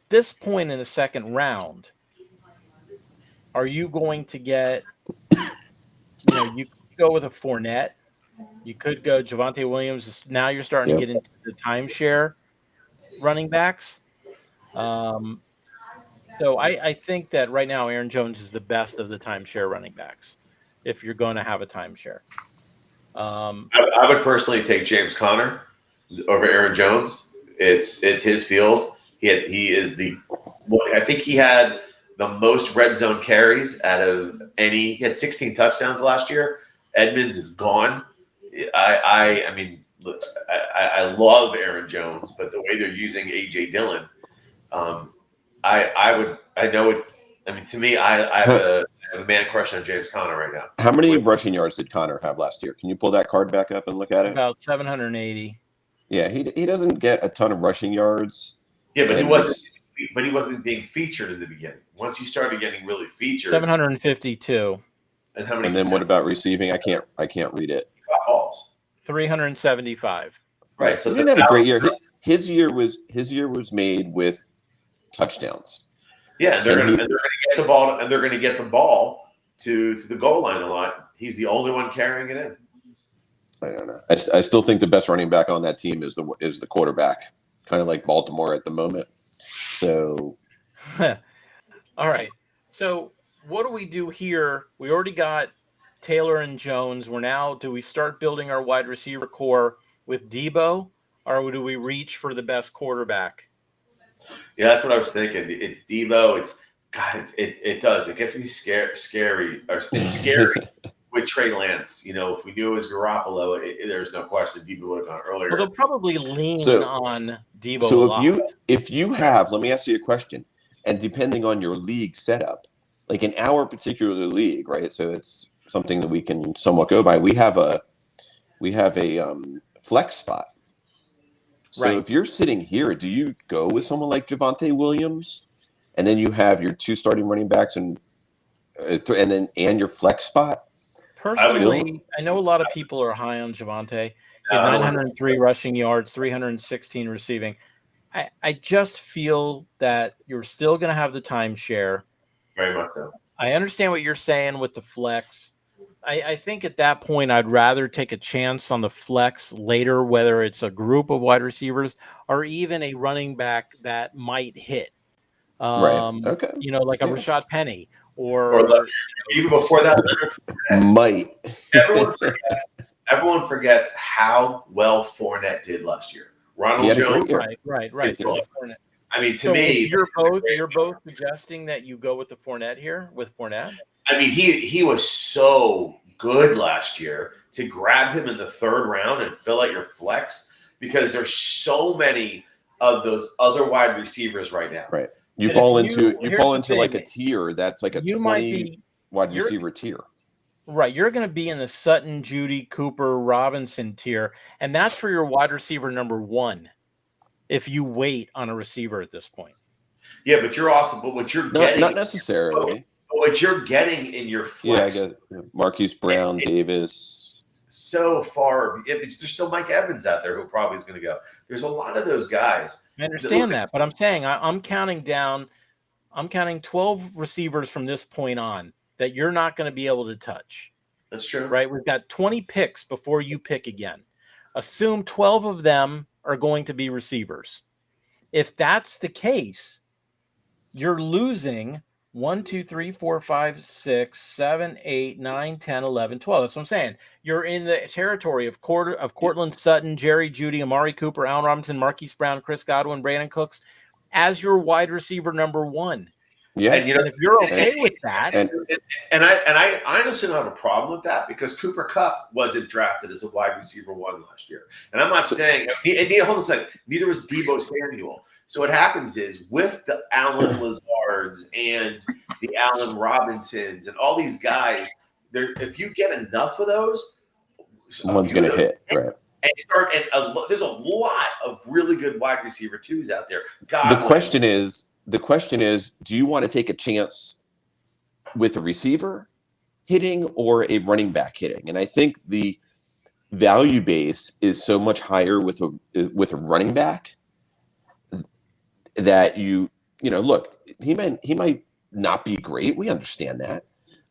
[SPEAKER 1] this point in the second round, are you going to get, you could go with a Fournette. You could go Javonte Williams. Now you're starting to get into the timeshare running backs. So I think that right now Aaron Jones is the best of the timeshare running backs if you're going to have a timeshare.
[SPEAKER 2] I would personally take James Conner over Aaron Jones. It's his field. He had the most red zone carries out of any. He had 16 touchdowns last year. Edmonds is gone. I love Aaron Jones, but the way they're using A.J. Dillon, I have a man crush on James Conner right now.
[SPEAKER 3] How many rushing yards did Conner have last year? Can you pull that card back up and look at it?
[SPEAKER 1] About 780.
[SPEAKER 3] Yeah, he doesn't get a ton of rushing yards.
[SPEAKER 2] Yeah, but he wasn't being featured in the beginning. Once you started getting really featured,
[SPEAKER 1] 752.
[SPEAKER 2] And how many?
[SPEAKER 3] And then what about receiving? I can't read it.
[SPEAKER 2] Balls.
[SPEAKER 1] 375.
[SPEAKER 2] Right. So
[SPEAKER 3] he didn't have a great year. His year was made with touchdowns.
[SPEAKER 2] Yeah, they're going to get the ball, and they're going to get the ball to the goal line a lot. He's the only one carrying it in.
[SPEAKER 3] I don't know. I still think the best running back on that team is the quarterback, kind of like Baltimore at the moment. So,
[SPEAKER 1] all right. So what do we do here? We already got Taylor and Jones. Do we start building our wide receiver core with Debo, or do we reach for the best quarterback?
[SPEAKER 2] Yeah, that's what I was thinking. It's Debo. It does. It gets me scary. It's scary with Trey Lance. If we knew it was Garoppolo, there's no question Debo would have gone earlier.
[SPEAKER 1] Well, they'll probably lean on Debo.
[SPEAKER 3] So if you have, let me ask you a question. And depending on your league setup, like in our particular league, right? So it's something that we can somewhat go by. We have a flex spot. So if you're sitting here, do you go with someone like Javonte Williams, and then you have your 2 starting running backs and your flex spot?
[SPEAKER 1] Personally, I know a lot of people are high on Javonte. He had 903 rushing yards, 316 receiving. I just feel that you're still going to have the timeshare.
[SPEAKER 2] Very much so.
[SPEAKER 1] I understand what you're saying with the flex. I think at that point I'd rather take a chance on the flex later, whether it's a group of wide receivers or even a running back that might hit.
[SPEAKER 3] Right. Okay.
[SPEAKER 1] Like a
[SPEAKER 3] Yeah.
[SPEAKER 1] Rashad Penny
[SPEAKER 2] Or even before that,
[SPEAKER 3] Might.
[SPEAKER 2] everyone forgets how well Fournette did last year.
[SPEAKER 3] He
[SPEAKER 2] Ronald
[SPEAKER 3] had a
[SPEAKER 2] Jones.
[SPEAKER 3] great year.
[SPEAKER 1] right.
[SPEAKER 2] It's
[SPEAKER 1] There's a
[SPEAKER 2] cool.
[SPEAKER 1] Fournette.
[SPEAKER 2] I mean, to
[SPEAKER 1] So
[SPEAKER 2] me,
[SPEAKER 1] you're both suggesting that you go with the Fournette here with Fournette.
[SPEAKER 2] I mean, he was so good last year. To grab him in the third round and fill out your flex, because there's so many of those other wide receivers right now.
[SPEAKER 3] Right. You
[SPEAKER 1] And
[SPEAKER 3] fall
[SPEAKER 1] if
[SPEAKER 3] into
[SPEAKER 1] here's
[SPEAKER 3] fall
[SPEAKER 1] the
[SPEAKER 3] into like a
[SPEAKER 1] thing.
[SPEAKER 3] tier that's like a
[SPEAKER 1] You might
[SPEAKER 3] 20
[SPEAKER 1] be
[SPEAKER 3] wide
[SPEAKER 1] you're-
[SPEAKER 3] receiver tier.
[SPEAKER 1] right. You're going to be in the Sutton, Judy, Cooper, Robinson tier, and that's for your wide receiver number 1. If you wait on a receiver at this point.
[SPEAKER 2] Yeah, but what you're getting,
[SPEAKER 3] Not necessarily.
[SPEAKER 2] what you're getting in your flex.
[SPEAKER 3] Yeah, I get it. Marquise Brown, Davis.
[SPEAKER 2] So far, there's still Mike Evans out there who probably is going to go. There's a lot of those guys.
[SPEAKER 1] I understand that, but I'm saying I'm counting down. I'm counting 12 receivers from this point on that you're not going to be able to touch.
[SPEAKER 2] That's true.
[SPEAKER 1] Right? We've got 20 picks before you pick again. Assume 12 of them are going to be receivers. If that's the case, you're losing 1, 2, 3, 4, 5, 6, 7, 8, 9, 10, 11, 12. That's what I'm saying. You're in the territory of Cortland Sutton, Jerry Jeudy, Amari Cooper, Allen Robinson, Marquise Brown, Chris Godwin, Brandon Cooks as your wide receiver number 1.
[SPEAKER 3] Yeah.
[SPEAKER 2] And
[SPEAKER 1] if you're okay with that,
[SPEAKER 2] and I honestly don't have a problem with that, because Cooper Kupp wasn't drafted as a wide receiver 1 last year. And I'm not saying, hold on a second, neither was Deebo Samuel. So what happens is, with the Allen Lazards and the Allen Robinsons and all these guys, if you get enough of those,
[SPEAKER 3] one's going to hit, right?
[SPEAKER 2] And there's a lot of really good wide receiver 2s out there.
[SPEAKER 3] The question is, do you want to take a chance with a receiver hitting or a running back hitting? And I think the value base is so much higher with a running back that look, he might not be great. We understand that.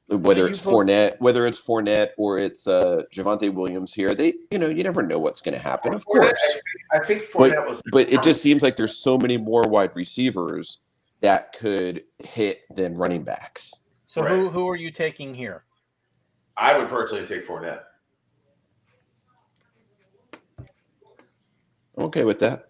[SPEAKER 3] Whether it's Fournette or it's Javonte Williams here, you never know what's going to happen. Of course,
[SPEAKER 2] I think Fournette
[SPEAKER 3] but it just seems like there's so many more wide receivers that could hit than running backs.
[SPEAKER 1] So who are you taking here?
[SPEAKER 2] I would personally take Fournette.
[SPEAKER 3] I'm okay with that.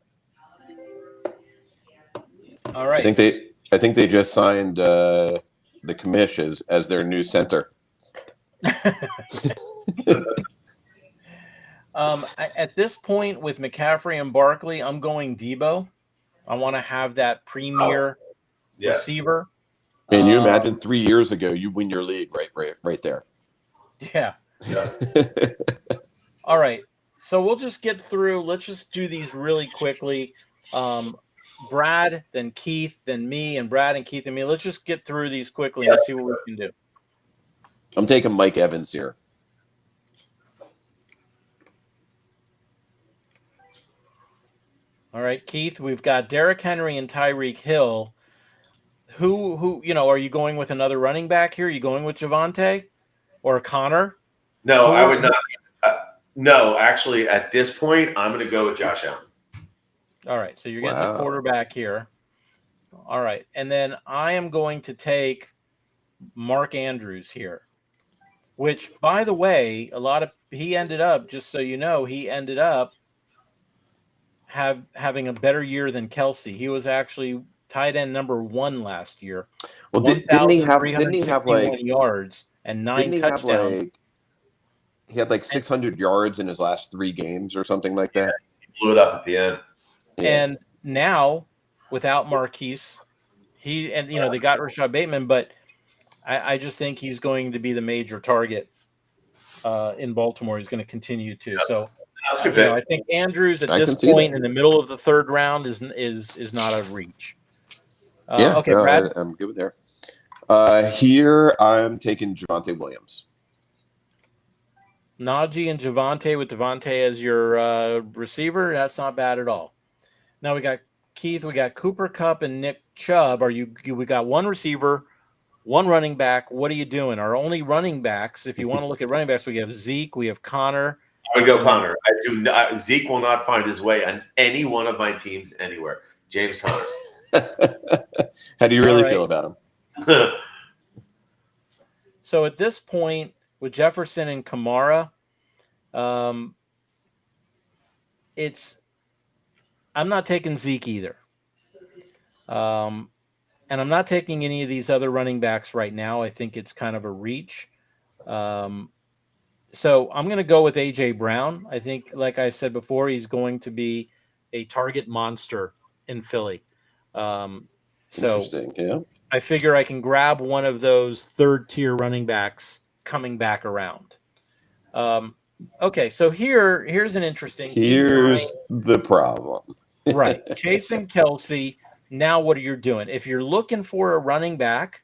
[SPEAKER 1] All right.
[SPEAKER 3] I think they just signed the Commish as their new center.
[SPEAKER 1] At this point with McCaffrey and Barkley, I'm going Deebo. I want to have that premier receiver.
[SPEAKER 3] And you imagine 3 years ago, you win your league right there.
[SPEAKER 1] Yeah. All right. So we'll just get through. Let's just do these really quickly. Brad, then Keith, then me, and Brad and Keith and me. Let's just get through these quickly and see what we can do.
[SPEAKER 3] I'm taking Mike Evans here.
[SPEAKER 1] All right, Keith, we've got Derrick Henry and Tyreek Hill. Who, are you going with another running back here? Are you going with Javonte or Connor?
[SPEAKER 2] No, I would not. No, actually, at this point, I'm going to go with Josh Allen.
[SPEAKER 1] All right, so you're getting the quarterback here. All right, and then I am going to take Mark Andrews here, which, by the way, he ended up, just so you know, having a better year than Kelsey. He was actually tight end number 1 last year.
[SPEAKER 3] Well, didn't he have like
[SPEAKER 1] yards and 9 touchdowns?
[SPEAKER 3] He had like 600 yards in his last 3 games or something like that.
[SPEAKER 2] He blew it up at the end.
[SPEAKER 3] Yeah.
[SPEAKER 1] And now, without Marquise, they got Rashad Bateman, but I just think he's going to be the major target in Baltimore. He's going to continue to. So I think Andrews at this point in the middle of the 3rd round is not a reach. Okay, Brad.
[SPEAKER 3] I'm good with there. Here I'm taking Javonte Williams.
[SPEAKER 1] Najee and Javonte with Devontae as your receiver. That's not bad at all. Now we got Keith, we got Cooper Kupp and Nick Chubb. We got one receiver, one running back. What are you doing? Our only running backs, if you want to look at running backs, we have Zeke, we have Connor.
[SPEAKER 2] I would go Connor. I do not. Zeke will not find his way on any one of my teams anywhere. James Conner.
[SPEAKER 3] How do you really feel about him?
[SPEAKER 1] So at this point, with Jefferson and Kamara, I'm not taking Zeke either. And I'm not taking any of these other running backs right now. I think it's kind of a reach. So I'm going to go with A.J. Brown. I think, like I said before, he's going to be a target monster in Philly.
[SPEAKER 3] Interesting, yeah.
[SPEAKER 1] I figure I can grab one of those third-tier running backs coming back around. Okay, so here's an interesting.
[SPEAKER 3] Here's the problem.
[SPEAKER 1] Right. Chase and Kelsey. Now what are you doing? If you're looking for a running back,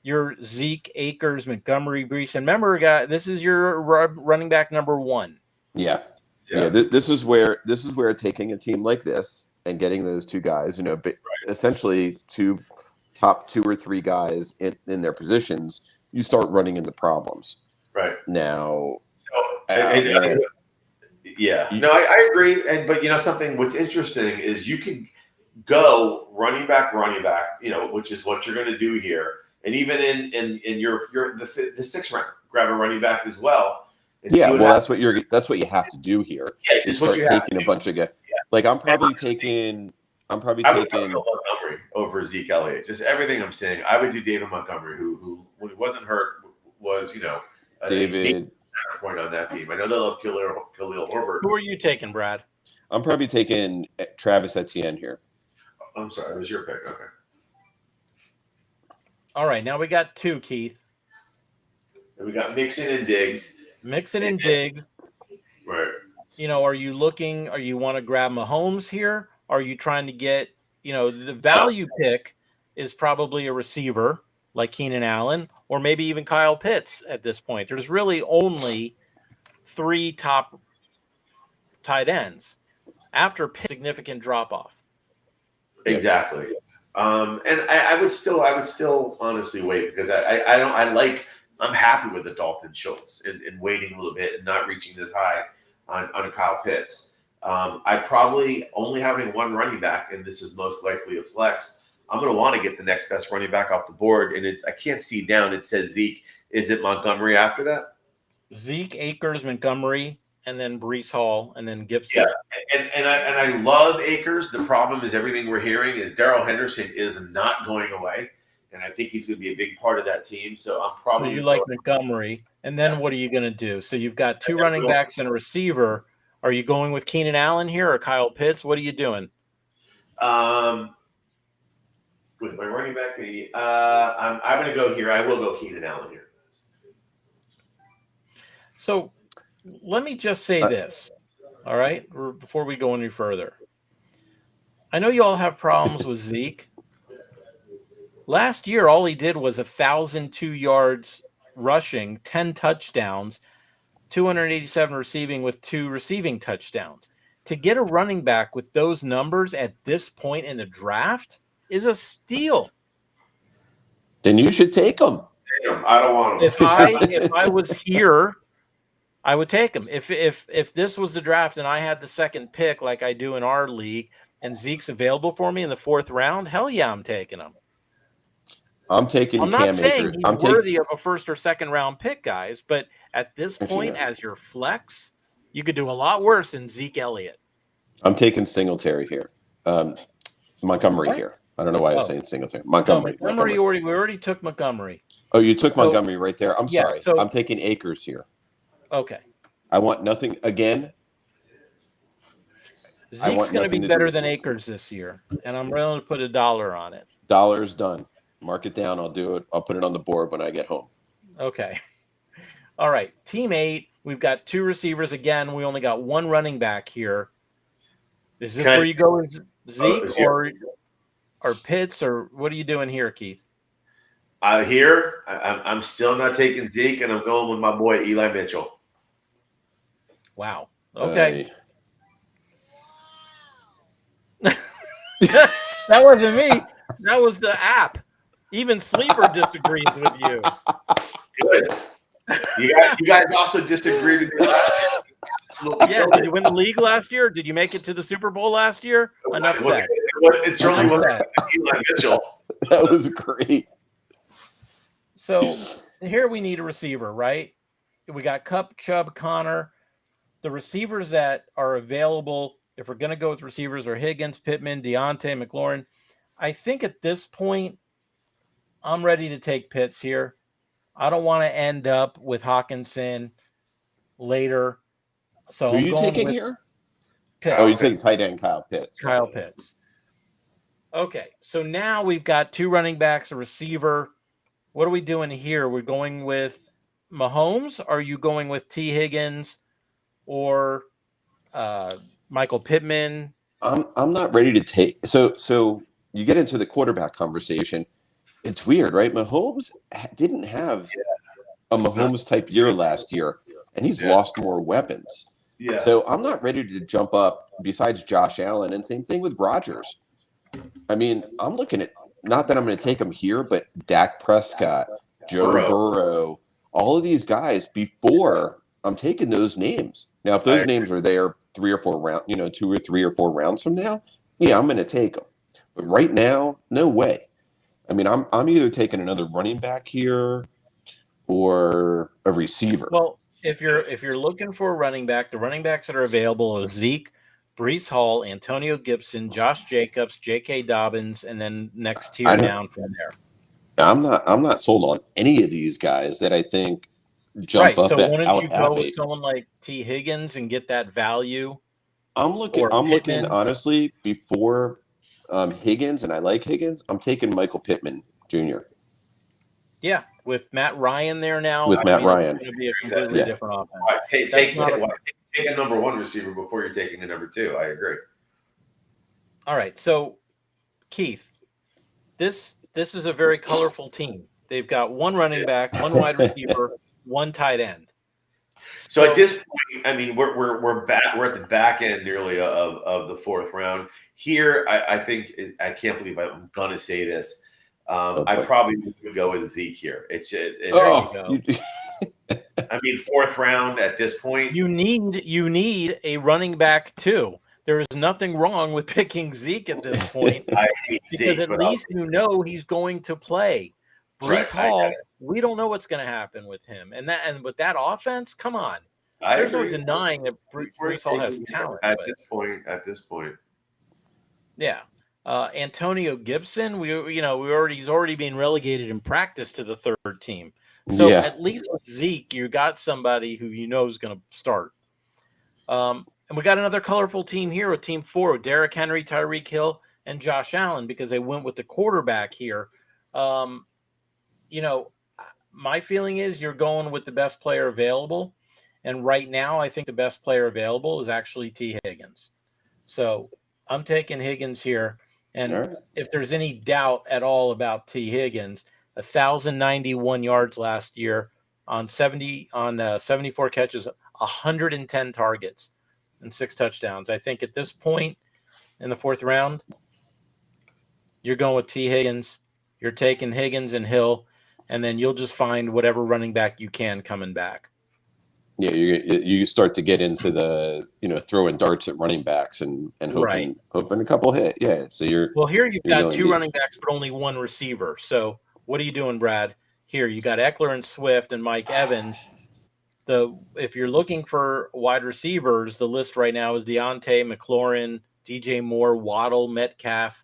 [SPEAKER 1] you're Zeke, Akers, Montgomery, Brees. And remember, guys, this is your running back number one.
[SPEAKER 3] Yeah. This is where taking a team like this and getting those two guys, essentially top two or three guys in their positions, you start running into problems.
[SPEAKER 2] Right.
[SPEAKER 3] Now,
[SPEAKER 2] I agree. But something what's interesting is you can go running back, which is what you're going to do here. And even in your the sixth round, grab a running back as well.
[SPEAKER 3] Yeah, well, that's what you have to do here.
[SPEAKER 2] Yeah,
[SPEAKER 3] is start taking a bunch of guys. Yeah. Like I'm probably taking
[SPEAKER 2] Montgomery over Zeke Elliott. Just everything I'm saying, I would do David Montgomery, who when he wasn't hurt was
[SPEAKER 3] David
[SPEAKER 2] point on that team. I know they love Khalil Herbert.
[SPEAKER 1] Who are you taking, Brad?
[SPEAKER 3] I'm probably taking Travis Etienne here.
[SPEAKER 2] I'm sorry, it was your pick. Okay.
[SPEAKER 1] All right, now we got two, Keith.
[SPEAKER 2] And we got Mixon and Diggs.
[SPEAKER 1] Right. Are you want to grab Mahomes here? Are you trying to get, the value pick is probably a receiver like Keenan Allen or maybe even Kyle Pitts at this point. There's really only three top tight ends after Pitts, significant drop off.
[SPEAKER 2] Exactly. And I would still honestly wait because I'm happy with the Dalton Schultz and waiting a little bit and not reaching this high on a Kyle Pitts. I probably only having one running back, and this is most likely a flex. I'm going to want to get the next best running back off the board, and I can't see down. It says Zeke. Is it Montgomery after that?
[SPEAKER 1] Zeke, Akers, Montgomery, and then Brees Hall, and then Gibson.
[SPEAKER 2] Yeah, and I love Akers. The problem is everything we're hearing is Darrell Henderson is not going away, and I think he's going to be a big part of that team. So I'm probably.
[SPEAKER 1] So you like Montgomery, and then what are you going to do? So you've got two running backs and a receiver. Are you going with Keenan Allen here or Kyle Pitts? What are you doing?
[SPEAKER 2] With my running back, I'm going to go here. I will go Keenan Allen here.
[SPEAKER 1] So let me just say this, all right, before we go any further. I know you all have problems with Zeke. Last year, all he did was 1,002 yards rushing, 10 touchdowns, 287 receiving with 2 receiving touchdowns. To get a running back with those numbers at this point in the draft is a steal.
[SPEAKER 3] Then you should take him.
[SPEAKER 2] I don't want him.
[SPEAKER 1] If I was here, I would take him. If this was the draft and I had the second pick like I do in our league and Zeke's available for me in the 4th round, hell yeah, I'm taking him.
[SPEAKER 3] I'm
[SPEAKER 1] not saying he's worthy of a 1st or 2nd round pick, guys, but at this point, as your flex, you could do a lot worse than Zeke Elliott.
[SPEAKER 3] I'm taking Singletary here. Montgomery here. I don't know why I was saying Singletary. Montgomery.
[SPEAKER 1] We already took Montgomery.
[SPEAKER 3] Oh, you took Montgomery right there. I'm sorry. I'm taking Akers here.
[SPEAKER 1] Okay.
[SPEAKER 3] I want nothing again.
[SPEAKER 1] Zeke's going to be better than Akers this year, and I'm willing to put $1 on it.
[SPEAKER 3] $1 done. Mark it down. I'll do it. I'll put it on the board when I get home.
[SPEAKER 1] Okay. All right. Team 8. We've got 2 receivers again. We only got 1 running back here. Is this where you go with Zeke or Pitts, or what are you doing here, Keith?
[SPEAKER 2] I'm still not taking Zeke, and I'm going with my boy Eli Mitchell.
[SPEAKER 1] Wow. Okay. That wasn't me. That was the app. Even Sleeper disagrees with you.
[SPEAKER 2] Good. You guys also disagreed with me last year. Absolutely.
[SPEAKER 1] Yeah, did you win the league last year? Did you make it to the Super Bowl last year? Enough said.
[SPEAKER 2] It certainly wasn't Eli Mitchell.
[SPEAKER 3] That was great.
[SPEAKER 1] So here we need a receiver, right? We got Cup, Chubb, Connor. The receivers that are available, if we're going to go with receivers, are Higgins, Pittman, Deontay, McLaurin. I think at this point, I'm ready to take Pitts here. I don't want to end up with Hawkinson later. So
[SPEAKER 3] Who are
[SPEAKER 1] I'm
[SPEAKER 3] you
[SPEAKER 1] going
[SPEAKER 3] taking
[SPEAKER 1] with
[SPEAKER 3] here?
[SPEAKER 1] Pitts.
[SPEAKER 3] Oh, you're taking tight end Kyle Pitts.
[SPEAKER 1] Kyle Pitts. Okay, so now we've got 2 running backs, a receiver. What are we doing here? We're going with Mahomes? Are you going with T. Higgins or Michael Pittman?
[SPEAKER 3] I'm not ready to take. So you get into the quarterback conversation. It's weird, right? Mahomes didn't have a Mahomes type year last year, and he's lost more weapons.
[SPEAKER 2] Yeah.
[SPEAKER 3] So I'm not ready to jump up besides Josh Allen, and same thing with Rodgers. I mean, I'm looking at, not that I'm going to take him here, but Dak Prescott, Joe Burrow, all of these guys before I'm taking those names. Now, if those names are there 3 or 4 rounds, 2 or 3 or 4 rounds from now, yeah, I'm going to take them. But right now, no way. I mean, I'm either taking another running back here or a receiver.
[SPEAKER 1] Well, if you're looking for a running back, the running backs that are available are Zeke, Breece Hall, Antonio Gibson, Josh Jacobs, J.K. Dobbins, and then next tier down from there.
[SPEAKER 3] I'm not sold on any of these guys that I think jump up.
[SPEAKER 1] So why don't you go with someone like T. Higgins and get that value?
[SPEAKER 3] I'm looking honestly before Higgins, and I like Higgins. I'm taking Michael Pittman Jr.
[SPEAKER 1] Yeah, with Matt Ryan there now.
[SPEAKER 3] Ryan,
[SPEAKER 1] it's going to be a completely different offense.
[SPEAKER 2] Right, take a number 1 receiver before you're taking a number 2. I agree.
[SPEAKER 1] All right, so Keith, this is a very colorful team. They've got 1 running back, 1 wide receiver, 1 tight end.
[SPEAKER 2] So at this point, I mean, we're at the back end nearly of the 4th round. Here, I think I can't believe I'm gonna say this. I probably would go with Zeke here. I mean, 4th round at this point.
[SPEAKER 1] You need a running back too. There is nothing wrong with picking Zeke at this point.
[SPEAKER 2] I hate
[SPEAKER 1] because
[SPEAKER 2] Zeke,
[SPEAKER 1] at least he's going to play. Breece Hall, we don't know what's going to happen with him, and with that offense, come on. There's no denying that Breece Hall has talent
[SPEAKER 2] at this point.
[SPEAKER 1] Yeah, Antonio Gibson, he's already being relegated in practice to the 3rd team. So at least with Zeke, you got somebody who is going to start. And we got another colorful team here with Team 4 with Derrick Henry, Tyreek Hill, and Josh Allen because they went with the quarterback here. My feeling is you're going with the best player available. And right now, I think the best player available is actually T. Higgins. So I'm taking Higgins here. And if there's any doubt at all about T. Higgins, 1,091 yards last year on 74 catches, 110 targets, and 6 touchdowns. I think at this point in the 4th round, you're going with T. Higgins. You're taking Higgins and Hill, and then you'll just find whatever running back you can coming back.
[SPEAKER 3] Yeah, you start to get into the throwing darts at running backs and hoping a couple hit. Yeah, so you've
[SPEAKER 1] got 2 running backs but only 1 receiver. So what are you doing, Brad? Here you got Eckler and Swift and Mike Evans. If you're looking for wide receivers, the list right now is Deontay, McLaurin, DJ Moore, Waddle, Metcalf.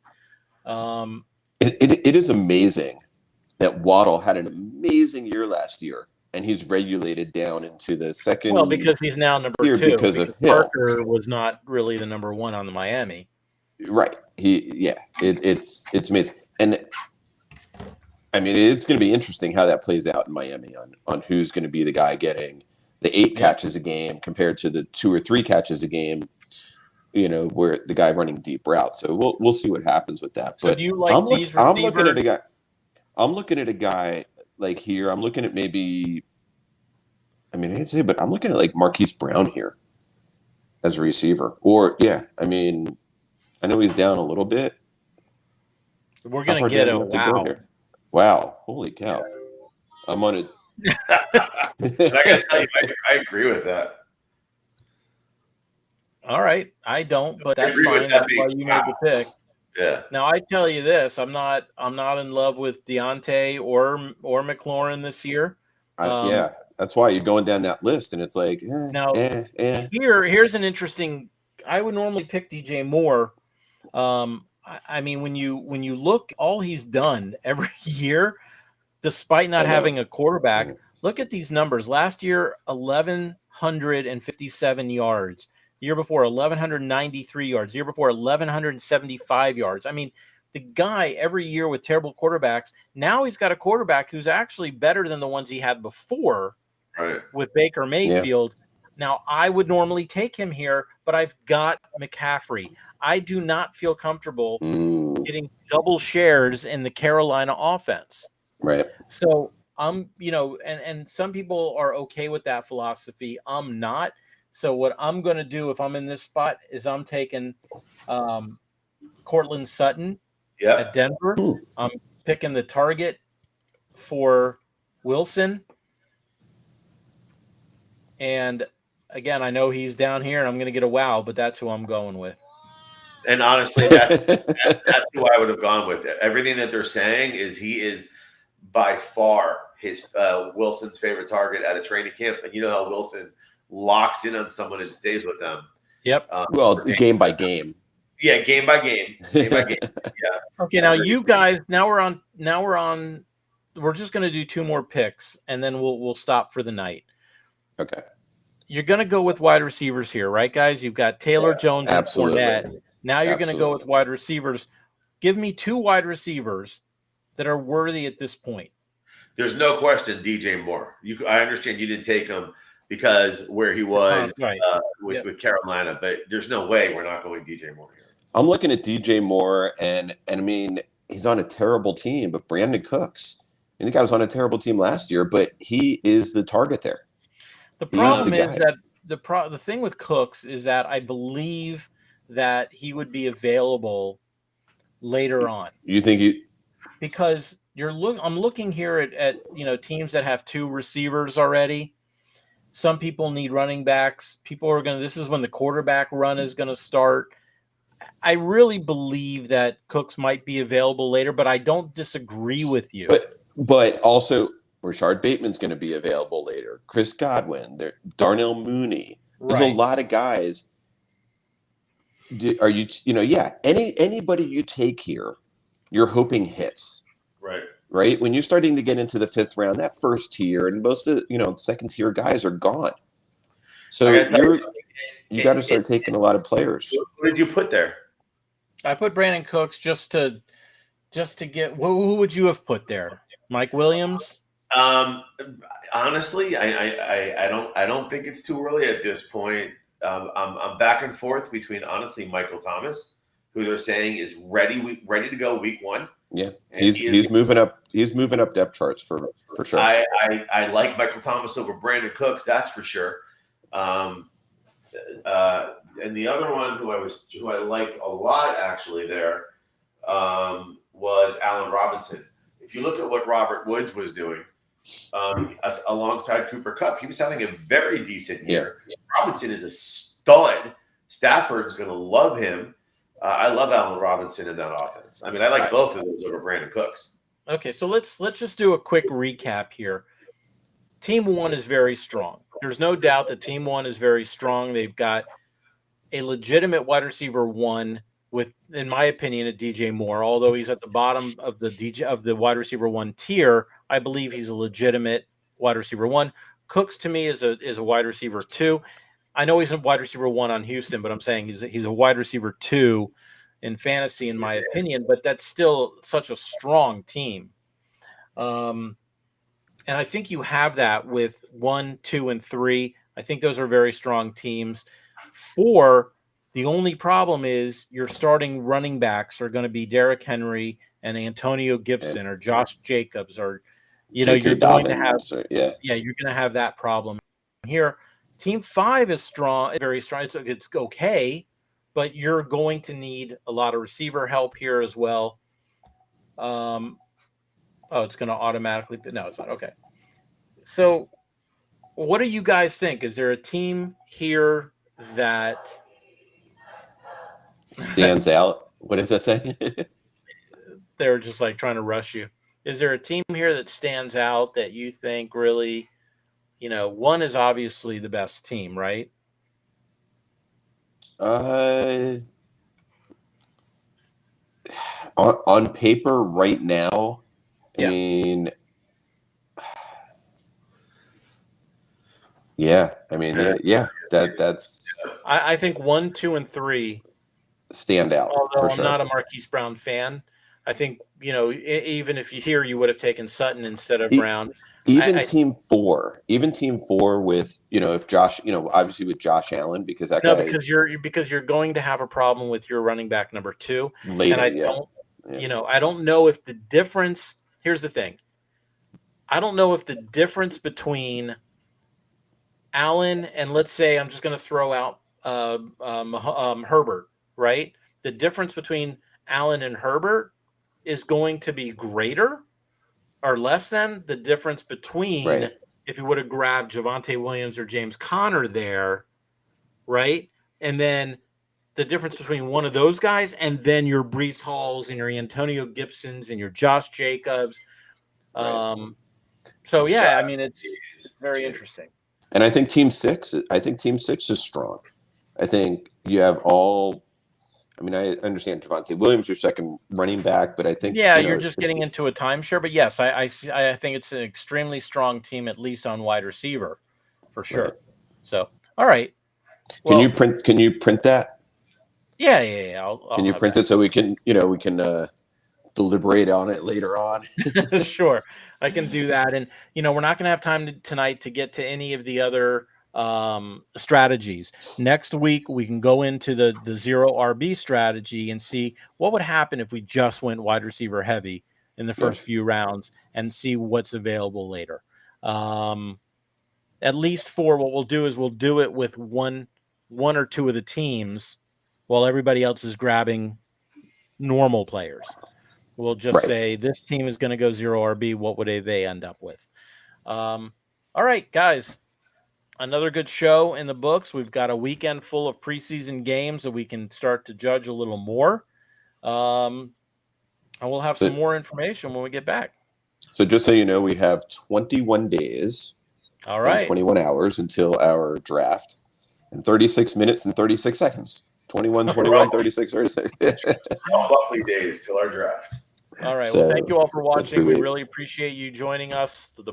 [SPEAKER 3] It is amazing that Waddle had an amazing year last year. And he's regulated down into the 2nd.
[SPEAKER 1] Well, because he's now number 2.
[SPEAKER 3] Because of Hill.
[SPEAKER 1] Parker was not really the number 1 on the Miami.
[SPEAKER 3] Right. It's amazing. And I mean, it's going to be interesting how that plays out in Miami on who's going to be the guy getting the 8 catches a game compared to the 2 or 3 catches a game. Where the guy running deep routes. So we'll see what happens with that.
[SPEAKER 1] So do you like these receivers?
[SPEAKER 3] I'm looking at a guy. Like here, I'm looking at maybe. I mean, I didn't say, but I'm looking at like Marquise Brown here as a receiver. Or I mean, I know he's down a little bit.
[SPEAKER 1] We're gonna get a wow.
[SPEAKER 3] Wow. Holy cow. I'm on it.
[SPEAKER 2] And I got to tell you, I agree with that.
[SPEAKER 1] All right, I don't, but
[SPEAKER 2] I
[SPEAKER 1] that's
[SPEAKER 2] agree with
[SPEAKER 1] fine.
[SPEAKER 2] that
[SPEAKER 1] That's
[SPEAKER 2] being
[SPEAKER 1] why you made the pick.
[SPEAKER 2] Yeah.
[SPEAKER 1] Now I tell you this: I'm not in love with Deontay or McLaurin this year.
[SPEAKER 3] Yeah, that's why you're going down that list, and it's like,
[SPEAKER 1] Now here's an interesting. I would normally pick DJ Moore. I mean, when you look, all he's done every year, despite not having a quarterback, look at these numbers. Last year, 1,157 yards. The year before, 1,193 yards. The year before, 1,175 yards. I mean, the guy every year with terrible quarterbacks. Now he's got a quarterback who's actually better than the ones he had before,
[SPEAKER 2] right,
[SPEAKER 1] with Baker Mayfield. Yeah. Now, I would normally take him here, but I've got McCaffrey. I do not feel comfortable getting double shares in the Carolina offense.
[SPEAKER 3] Right.
[SPEAKER 1] So and some people are okay with that philosophy. I'm not. So what I'm going to do if I'm in this spot is I'm taking Cortland Sutton at Denver. I'm picking the target for Wilson. And again, I know he's down here and I'm going to get a wow, but that's who I'm going with.
[SPEAKER 2] And honestly, that's who I would have gone with. Everything that they're saying is he is by far his Wilson's favorite target at a training camp. And you know how Wilson locks in on someone and stays with them.
[SPEAKER 1] Yep.
[SPEAKER 3] Well, game by game.
[SPEAKER 2] Yeah, game by game. Game by game. Yeah.
[SPEAKER 1] Okay, now you guys, we're just going to do two more picks and then we'll stop for the night.
[SPEAKER 3] Okay.
[SPEAKER 1] You're going to go with wide receivers here, right, guys? You've got Taylor Jones and Fournette. Now you're going to go with wide receivers. Give me two wide receivers that are worthy at this point.
[SPEAKER 2] There's no question DJ Moore. I understand you didn't take him because where he was with Carolina, but there's no way we're not going DJ Moore here.
[SPEAKER 3] I'm looking at DJ Moore, and I mean, he's on a terrible team, but Brandon Cooks. I think I was on a terrible team last year, but he is the target there.
[SPEAKER 1] The problem is that the thing with Cooks is that I believe that he would be available later on.
[SPEAKER 3] You think
[SPEAKER 1] because I'm looking here at teams that have two receivers already. Some people need running backs. This is when the quarterback run is going to start. I really believe that Cooks might be available later, but I don't disagree with you.
[SPEAKER 3] But also Rashard Bateman's going to be available later. Chris Godwin, Darnell Mooney. There's a lot of guys. Are you anybody you take here, you're hoping hits. Right? When you're starting to get into the fifth round, that first tier and most of second tier guys are gone. So you got to start taking a lot of players.
[SPEAKER 2] What did you put there?
[SPEAKER 1] I put Brandon Cooks just to get. Who would you have put there? Mike Williams?
[SPEAKER 2] Honestly, I don't think it's too early at this point. I'm back and forth between honestly Michael Thomas, who they're saying is ready to go week one.
[SPEAKER 3] Yeah, he's moving up. He's moving up depth charts for sure.
[SPEAKER 2] I like Michael Thomas over Brandon Cooks, that's for sure. And the other one who I liked a lot actually there was Allen Robinson. If you look at what Robert Woods was doing alongside Cooper Kupp, he was having a very decent year. Yeah. Robinson is a stud. Stafford's going to love him. I love Allen Robinson in that offense. I mean, I like both of those over Brandon Cooks.
[SPEAKER 1] Okay, so let's just do a quick recap here. Team one is very strong. There's no doubt that Team one is very strong. They've got a legitimate wide receiver one with, in my opinion, a DJ Moore. Although he's at the bottom of the wide receiver one tier, I believe he's a legitimate wide receiver one. Cooks to me is a wide receiver two. I know he's a wide receiver one on Houston, but I'm saying he's a wide receiver two in fantasy, in my opinion. But that's still such a strong team. And I think you have that with 1, 2, and 3. I think those are very strong teams. 4, the only problem is your starting running backs are going to be Derrick Henry and Antonio Gibson or Josh Jacobs, or you're going to have you're going to have that problem here. Team 5 is strong, very strong. It's okay, but you're going to need a lot of receiver help here as well. Oh, it's going to automatically. No, it's not. Okay. So, what do you guys think? Is there a team here that
[SPEAKER 3] Stands out. What does that say?
[SPEAKER 1] they're just like trying to rush you? Is there a team here that stands out that you think really, one is obviously the best team, right?
[SPEAKER 3] On paper right now, I
[SPEAKER 1] Yeah.
[SPEAKER 3] mean, yeah, that's
[SPEAKER 1] I think 1, 2, and 3.
[SPEAKER 3] stand out
[SPEAKER 1] Although
[SPEAKER 3] for
[SPEAKER 1] I'm
[SPEAKER 3] sure.
[SPEAKER 1] not a Marquise Brown fan, I think even if you would have taken Sutton instead of Brown.
[SPEAKER 3] Even team 4 with if Josh, obviously with Josh Allen, because that
[SPEAKER 1] No,
[SPEAKER 3] guy
[SPEAKER 1] because you're going to have a problem with your running back number 2,
[SPEAKER 3] later,
[SPEAKER 1] and I don't know if the difference. Here's the thing. I don't know if the difference between Allen and, let's say, I'm just going to throw out Herbert, right? The difference between Allen and Herbert is going to be greater or less than the difference between
[SPEAKER 3] right.
[SPEAKER 1] if you would have grabbed Javonte Williams or James Conner there, right? And then the difference between one of those guys and then your Brees Halls and your Antonio Gibsons and your Josh Jacobs.
[SPEAKER 3] Right.
[SPEAKER 1] So, yeah, I mean, it's very interesting.
[SPEAKER 3] And I think team 6 is strong. I think you have all. I mean, I understand Javonte Williams, your second running back, but I think
[SPEAKER 1] you're just getting into a timeshare. But yes, I think it's an extremely strong team, at least on wide receiver, for sure.
[SPEAKER 3] Right.
[SPEAKER 1] So, all right.
[SPEAKER 3] Can you print that?
[SPEAKER 1] Yeah. I'll
[SPEAKER 3] can you print it so we can deliberate on it later on?
[SPEAKER 1] Sure, I can do that. And we're not going to have time tonight to get to any of the other strategies. Next week we can go into the zero RB strategy and see what would happen if we just went wide receiver heavy in the first few rounds and see what's available later. At least for what we'll do is we'll do it with one or two of the teams while everybody else is grabbing normal players. We'll just say this team is going to go zero RB. What would they end up with? All right, guys. Another good show in the books. We've got a weekend full of preseason games that we can start to judge a little more. And we'll have some more information when we get back.
[SPEAKER 3] So just so you know, we have 21 days and 21 hours until our draft and 36 minutes and 36 seconds. 21, 36, 36.
[SPEAKER 2] Buckley days till our draft.
[SPEAKER 1] All right. Well, thank you all for watching. We really appreciate you joining us for the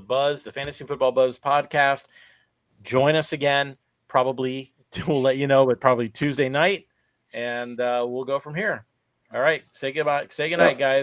[SPEAKER 1] Fantasy Football Buzz podcast. Join us again, probably, we'll let you know, but probably Tuesday night, and we'll go from here. All right. Say goodbye. Say goodnight, guys.